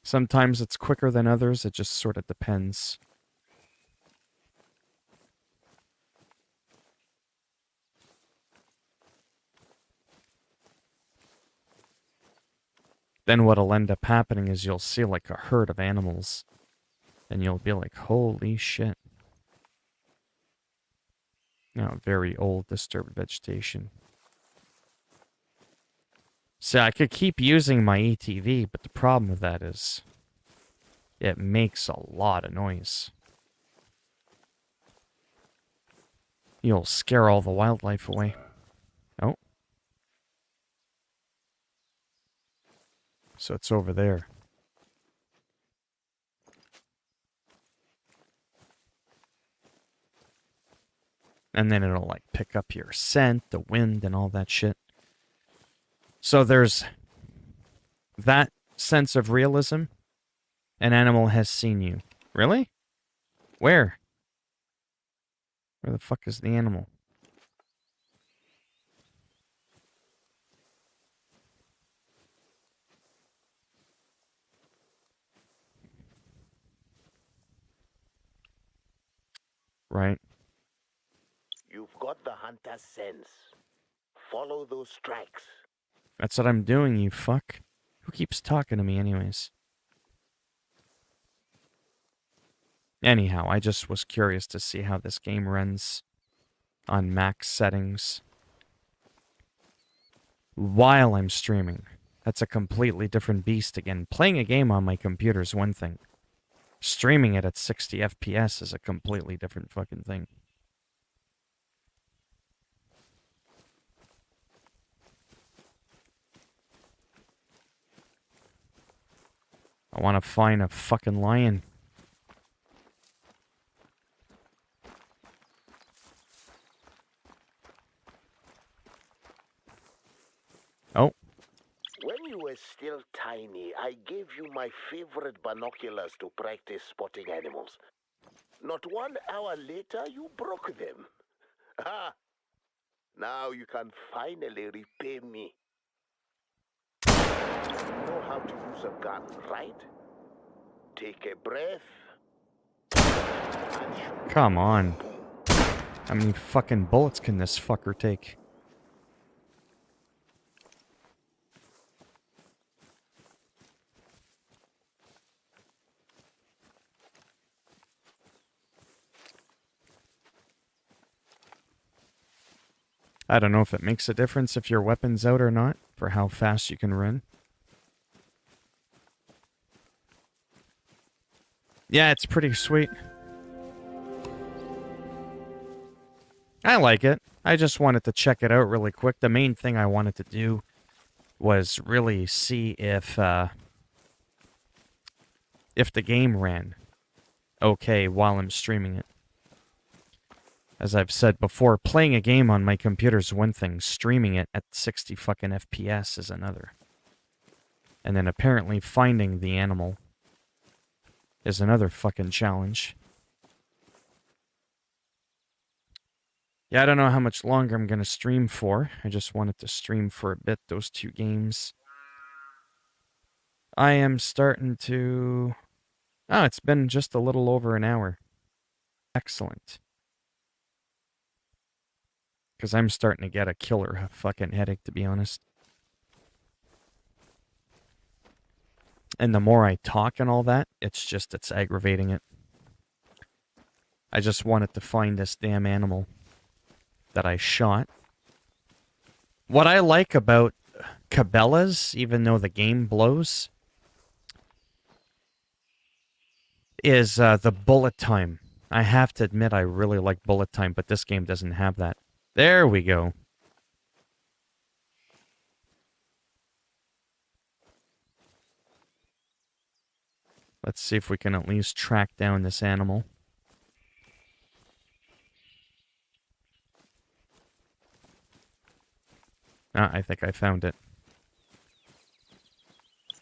Sometimes it's quicker than others, it just sort of depends. Then what'll end up happening is you'll see like a herd of animals. And you'll be like, holy shit. No, very old, disturbed vegetation. See, I could keep using my ATV, but the problem with that is it makes a lot of noise. You'll scare all the wildlife away. Oh. So it's over there. And then it'll like pick up your scent, the wind, and all that shit. So there's that sense of realism. An animal has seen you. Really? Where? Where the fuck is the animal? right? You've got the hunter's sense. Follow those tracks. That's what I'm doing, you fuck. Who keeps talking to me anyways? Anyhow, I just was curious to see how this game runs on max settings while I'm streaming. That's a completely different beast again. Playing a game on my computer is one thing. Streaming it at 60 FPS is a completely different fucking thing. I want to find a fucking lion. Oh. When you were still tiny, I gave you my favorite binoculars to practice spotting animals. Not 1 hour later, you broke them. Ah! Now you can finally repay me. You know how to use a gun, right? Take a breath. And shoot. Come on. How many fucking bullets can this fucker take? I don't know if it makes a difference if your weapon's out or not, for how fast you can run. Yeah, it's pretty sweet. I like it. I just wanted to check it out really quick. The main thing I wanted to do was really see if the game ran okay while I'm streaming it. As I've said before, playing a game on my computer is one thing, streaming it at 60 fucking FPS is another. And then apparently finding the animal is another fucking challenge. Yeah, I don't know how much longer I'm gonna stream for. I just wanted to stream for a bit, those two games. I am starting to... Oh, it's been just a little over an hour. Excellent. Because I'm starting to get a killer fucking headache, to be honest. And the more I talk and all that, it's aggravating it. I just wanted to find this damn animal that I shot. What I like about Cabela's, even though the game blows, is the bullet time. I have to admit I really like bullet time, but this game doesn't have that. There we go. Let's see if we can at least track down this animal. Ah, I think I found it.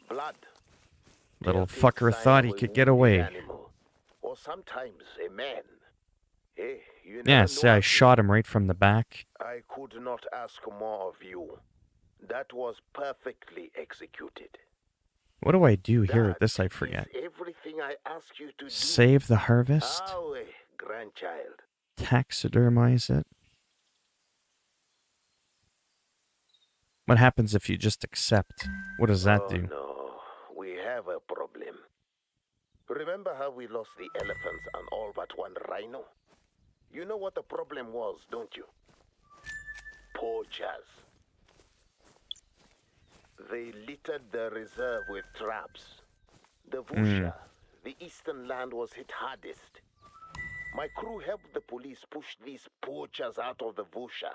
Blood. Little fucker thought he could get away. Or sometimes a man. Hey, you Yeah, never see, know I until shot him right from the back. I could not ask more of you. That was perfectly executed. What do I do here? That This I is forget. everything I ask you to do. Save the harvest. Awe, grandchild. Taxidermize it. What happens if you just accept? What does that do? No, we have a problem. Remember how we lost the elephants and all but one rhino? You know what the problem was, don't you? Poachers. They littered the reserve with traps. The Vusha, the eastern land, was hit hardest. My crew helped the police push these poachers out of the Vusha,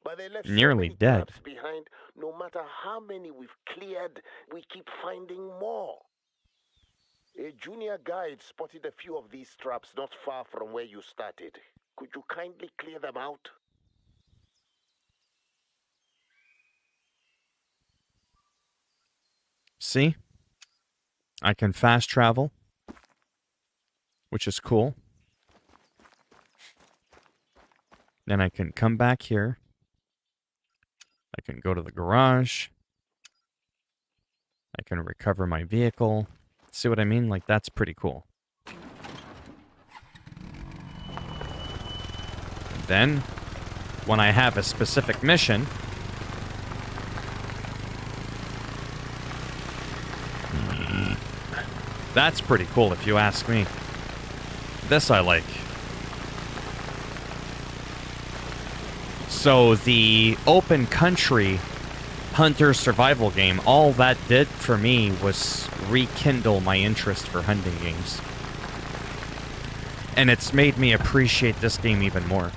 but they left Nearly so many dead. traps behind. No matter how many we've cleared, we keep finding more. A junior guide spotted a few of these traps not far from where you started. Could you kindly clear them out? See? I can fast travel, which is cool. Then I can come back here. I can go to the garage. I can recover my vehicle. See what I mean? Like, that's pretty cool. Then, when I have a specific mission, that's pretty cool if you ask me. This I like. So the open country hunter survival game, all that did for me was rekindle my interest for hunting games. And it's made me appreciate this game even more.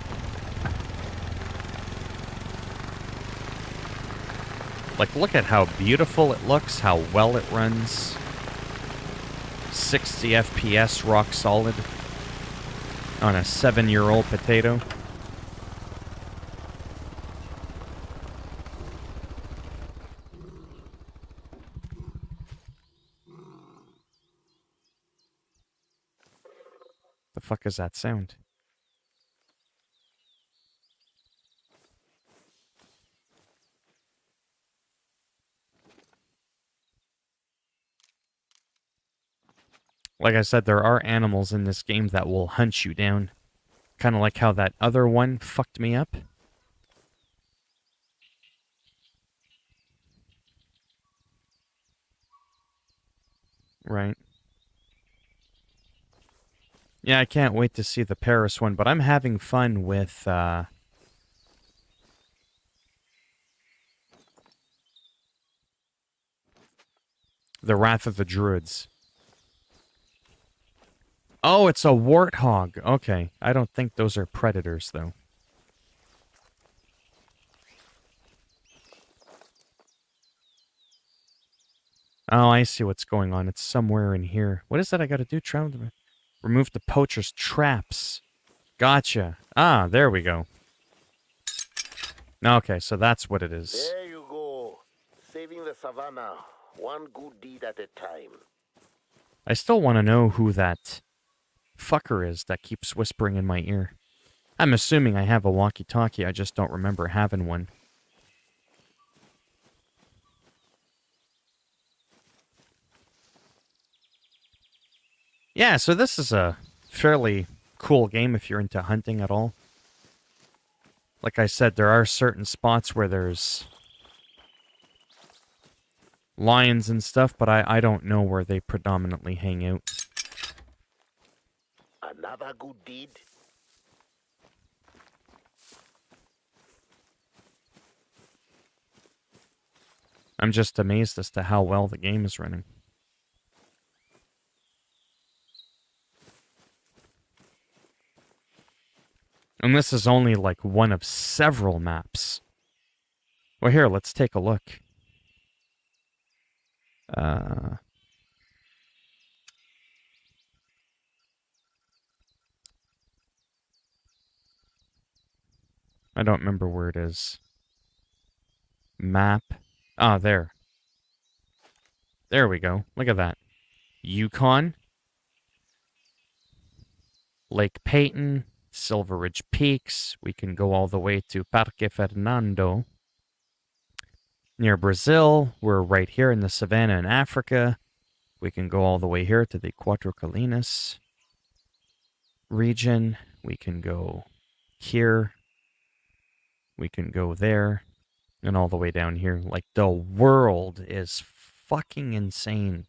Like, look at how beautiful it looks, how well it runs. 60 FPS, rock solid. On a 7-year-old potato. The fuck is that sound? Like I said, there are animals in this game that will hunt you down. Kind of like how that other one fucked me up. Right. Yeah, I can't wait to see the Paris one, but I'm having fun with, The Wrath of the Druids. Oh, it's a warthog. Okay. I don't think those are predators, though. Oh, I see what's going on. It's somewhere in here. What is that I gotta do? Remove the poacher's traps. Gotcha. Ah, there we go. Okay, so that's what it is. There you go. Saving the savannah. One good deed at a time. I still want to know who that fucker is that keeps whispering in my ear. I'm assuming I have a walkie-talkie, I just don't remember having one. Yeah, so this is a fairly cool game if you're into hunting at all. Like I said, there are certain spots where there's lions and stuff, but I don't know where they predominantly hang out. Another good deed. I'm just amazed as to how well the game is running. And this is only like one of several maps. Well, here, let's take a look. I don't remember where it is. Map. Ah, there. There we go. Look at that. Yukon. Lake Peyton. Silver Ridge Peaks. We can go all the way to Parque Fernando. Near Brazil. We're right here in the savannah in Africa. We can go all the way here to the Cuatro Colinas region. We can go here. We can go there. And all the way down here. Like, the world is fucking insane.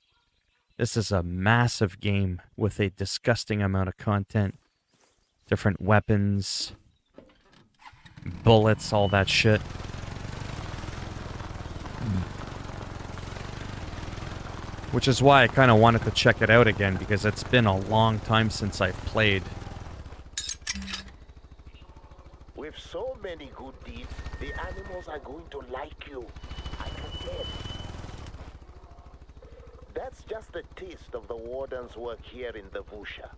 This is a massive game with a disgusting amount of content. Different weapons. Bullets, all that shit. Which is why I kind of wanted to check it out again, because it's been a long time since I've played. With so many good deeds, the animals are going to like you. I can tell. That's just a taste of the warden's work here in the Vusha.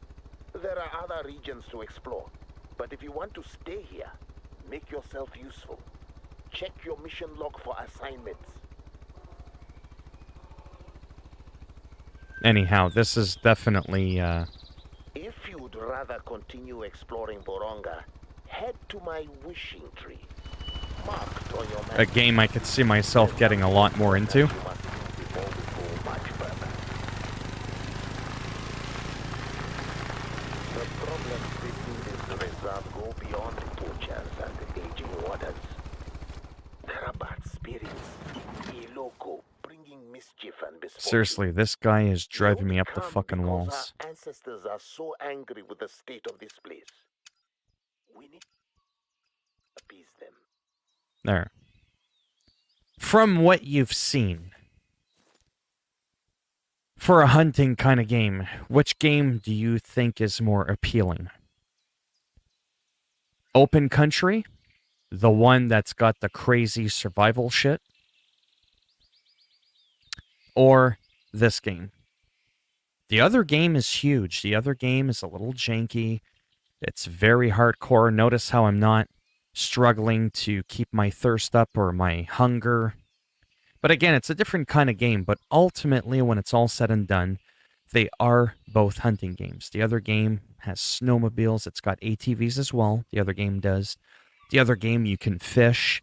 There are other regions to explore, but if you want to stay here, make yourself useful. Check your mission log for assignments. Anyhow, this is definitely, If you'd rather continue exploring Boronga, head to my wishing tree. Marked on your map. a game I could see myself getting a lot more into. You must use before we go much further. The problems facing this reserve go beyond books. misfortune. Seriously, this guy is We driving only me up the come fucking because walls. our ancestors are so angry with the state of this place. We need to appease them. There. From what you've seen, for a hunting kind of game, which game do you think is more appealing? Open country? The one that's got the crazy survival shit? Or this game? The other game is huge. The other game is a little janky. It's very hardcore. Notice how I'm not struggling to keep my thirst up or my hunger. But again, it's a different kind of game. But ultimately, when it's all said and done, they are both hunting games. The other game has snowmobiles. It's got ATVs as well. The other game does. The other game, you can fish.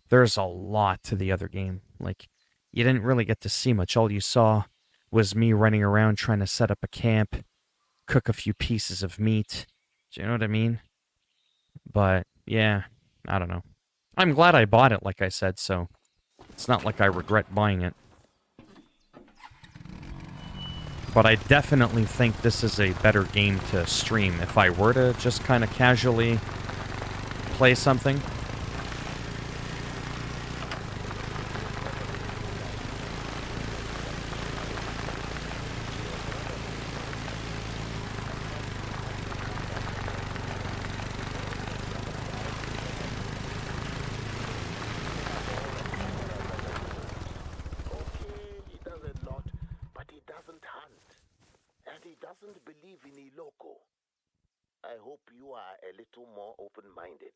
There's a lot to the other game. Like, you didn't really get to see much. All you saw was me running around trying to set up a camp, cook a few pieces of meat. Do you know what I mean? But, yeah, I don't know. I'm glad I bought it, like I said, so it's not like I regret buying it. But I definitely think this is a better game to stream. If I were to just kind of casually play something. Okay, he does a lot, but he doesn't hunt. And he doesn't believe in Iloko. I hope you are a little more open-minded.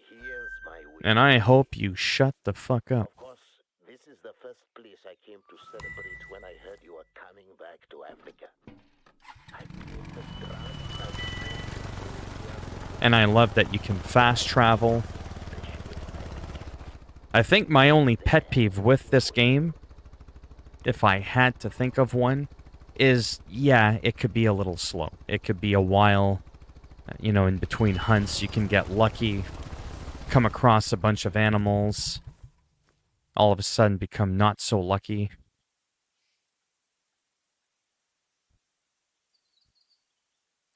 Here's my wish. And I hope you shut the fuck up. Of course, this is the first place I came to celebrate when I heard you were coming back to Africa. I played the drums And I love that you can fast travel. I think my only pet peeve with this game, if I had to think of one, is, yeah, it could be a little slow. It could be a while, you know, in between hunts. You can get lucky, come across a bunch of animals, all of a sudden become not so lucky.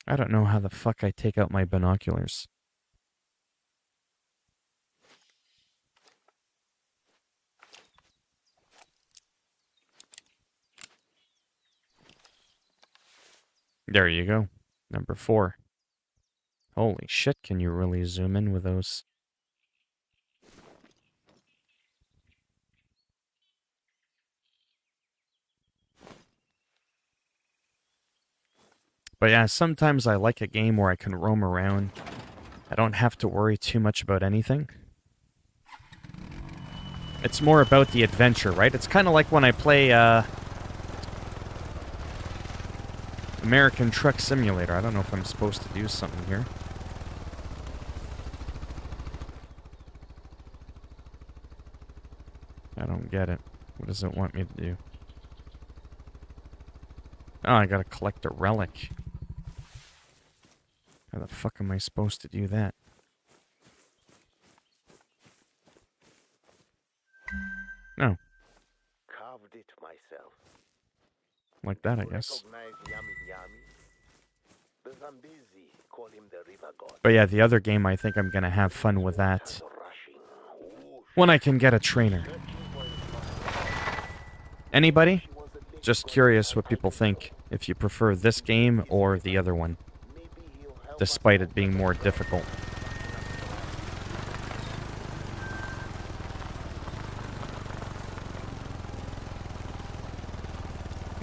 I don't know how the fuck I take out my binoculars. There you go. Number 4. Holy shit, can you really zoom in with those? But yeah, sometimes I like a game where I can roam around. I don't have to worry too much about anything. It's more about the adventure, right? It's kind of like when I play American Truck Simulator. I don't know if I'm supposed to do something here. I don't get it. What does it want me to do? Oh, I gotta collect a relic. How the fuck am I supposed to do that? No. carved it myself. Like that, I You guess. recognize Yami Yami? The Zambezi call him the river god. But yeah, the other game, I think I'm gonna have fun with that That's rushing. Ooh, when I can get a trainer. Anybody? she was a lady Just god. curious what people think, if you prefer this game or the other one, Maybe he'll help despite us it being more difficult.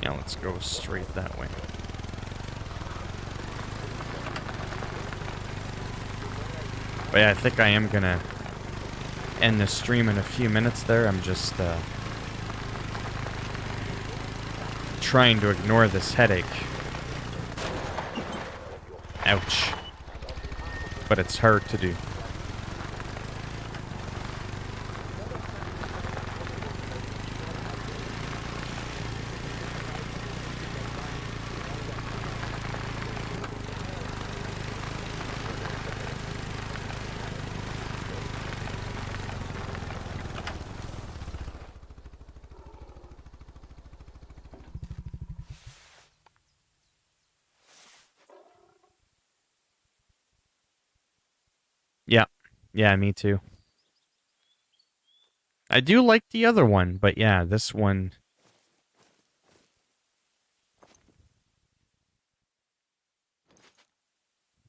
Yeah, let's go straight that way. But yeah, I think I am gonna end the stream in a few minutes there. I'm just trying to ignore this headache. Ouch. But it's hard to do. Yeah. Yeah, me too. I do like the other one, but yeah, this one.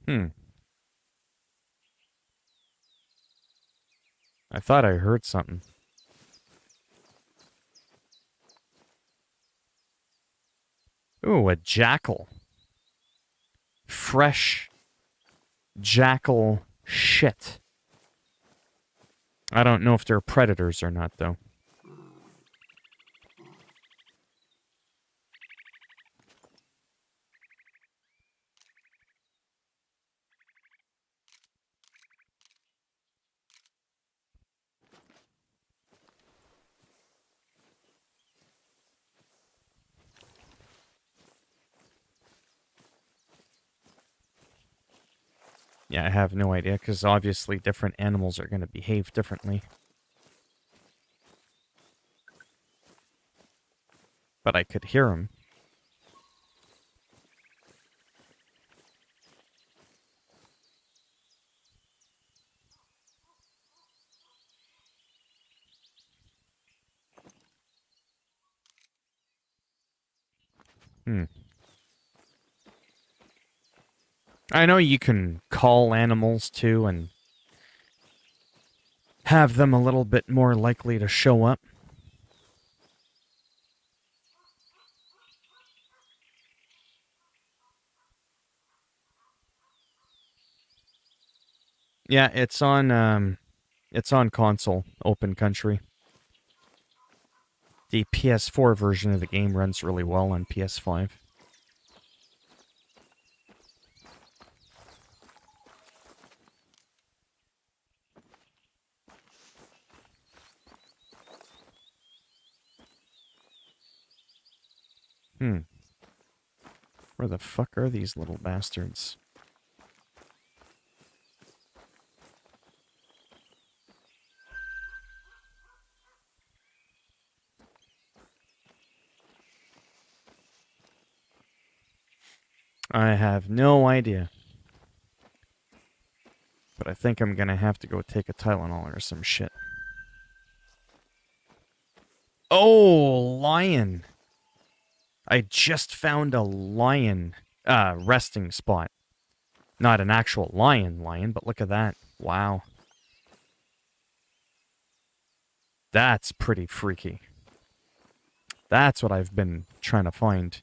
Hmm. I thought I heard something. Ooh, a jackal. Fresh jackal shit. I don't know if they're predators or not, though. Yeah, I have no idea, because obviously different animals are going to behave differently. But I could hear them. Hmm. I know you can call animals, too, and have them a little bit more likely to show up. Yeah, it's on console, open country. The PS4 version of the game runs really well on PS5. Hmm. Where the fuck are these little bastards? I have no idea. But I think I'm gonna have to go take a Tylenol or some shit. Oh, lion. I just found a lion resting spot. Not an actual lion, but look at that. Wow. That's pretty freaky. That's what I've been trying to find.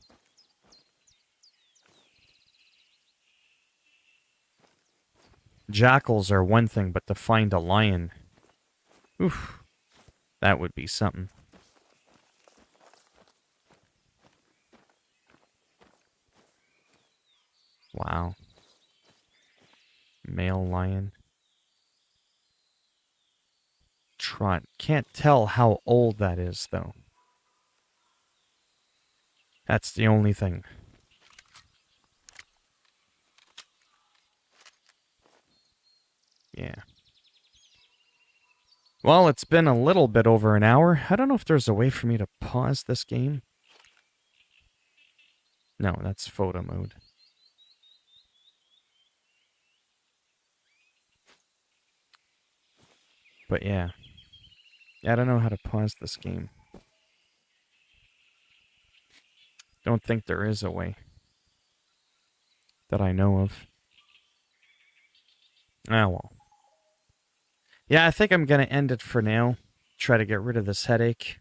Jackals are one thing, but to find a lion, oof, that would be something. Wow. Male lion. Trot. Can't tell how old that is, though. That's the only thing. Yeah. Well, it's been a little bit over an hour. I don't know if there's a way for me to pause this game. No, that's photo mode. But yeah. I don't know how to pause this game. Don't think there is a way. That I know of. Ah, well. Yeah, I think I'm going to end it for now. Try to get rid of this headache.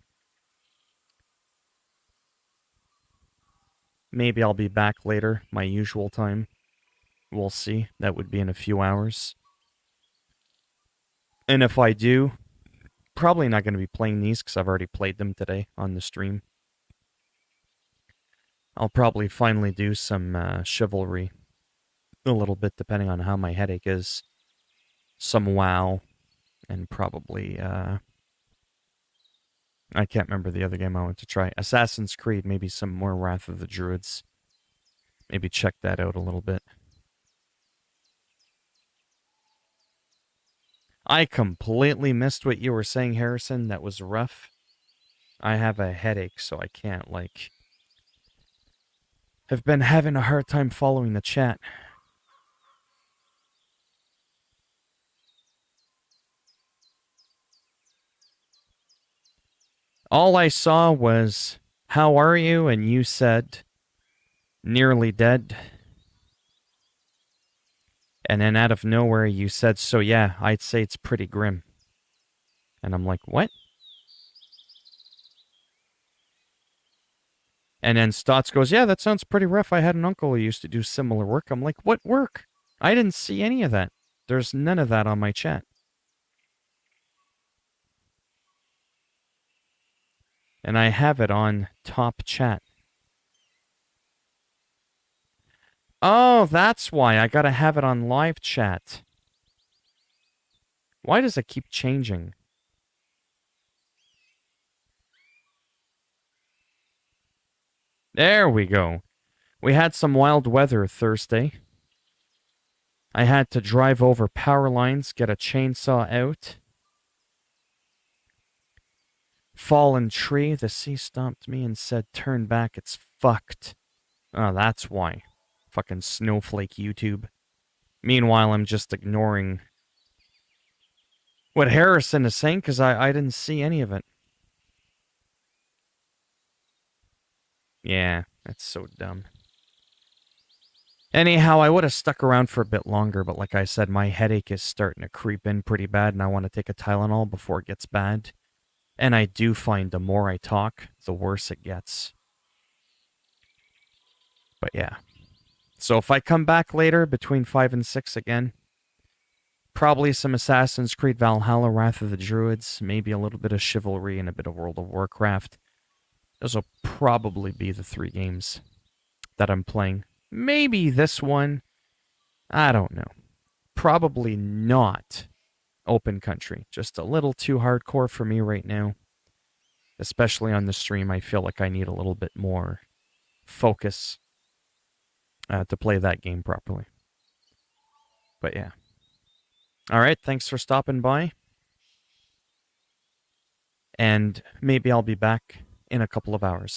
Maybe I'll be back later, my usual time. We'll see. That would be in a few hours. And if I do, probably not going to be playing these because I've already played them today on the stream. I'll probably finally do some Chivalry. A little bit, depending on how my headache is. Some WoW. And probably, I can't remember the other game I want to try. Assassin's Creed, maybe some more Wrath of the Druids. Maybe check that out a little bit. I completely missed what you were saying, Harrison. That was rough. I have a headache, so I can't, have been having a hard time following the chat. All I saw was, "How are you?" and you said, "Nearly dead." And then out of nowhere, you said, "So yeah, I'd say it's pretty grim." And I'm like, "What?" And then Stotts goes, "Yeah, that sounds pretty rough. I had an uncle who used to do similar work." I'm like, "What work? I didn't see any of that. There's none of that on my chat." And I have it on top chat. Oh, that's why I gotta have it on live chat. Why does it keep changing? There we go. We had some wild weather Thursday. I had to drive over power lines, get a chainsaw out. Fallen tree, the sea stopped me and said, "Turn back, it's fucked." Oh, that's why. Fucking snowflake YouTube. Meanwhile, I'm just ignoring what Harrison is saying because I didn't see any of it. Yeah, that's so dumb. Anyhow, I would have stuck around for a bit longer, but like I said, my headache is starting to creep in pretty bad, and I want to take a Tylenol before it gets bad. And I do find the more I talk, the worse it gets. But yeah. So if I come back later between 5 and 6 again, probably some Assassin's Creed Valhalla, Wrath of the Druids, maybe a little bit of Chivalry and a bit of World of Warcraft. Those will probably be the 3 games that I'm playing. Maybe this one. I don't know. Probably not open country. Just a little too hardcore for me right now. Especially on the stream, I feel like I need a little bit more focus to play that game properly. But yeah. Alright, thanks for stopping by. And maybe I'll be back in a couple of hours.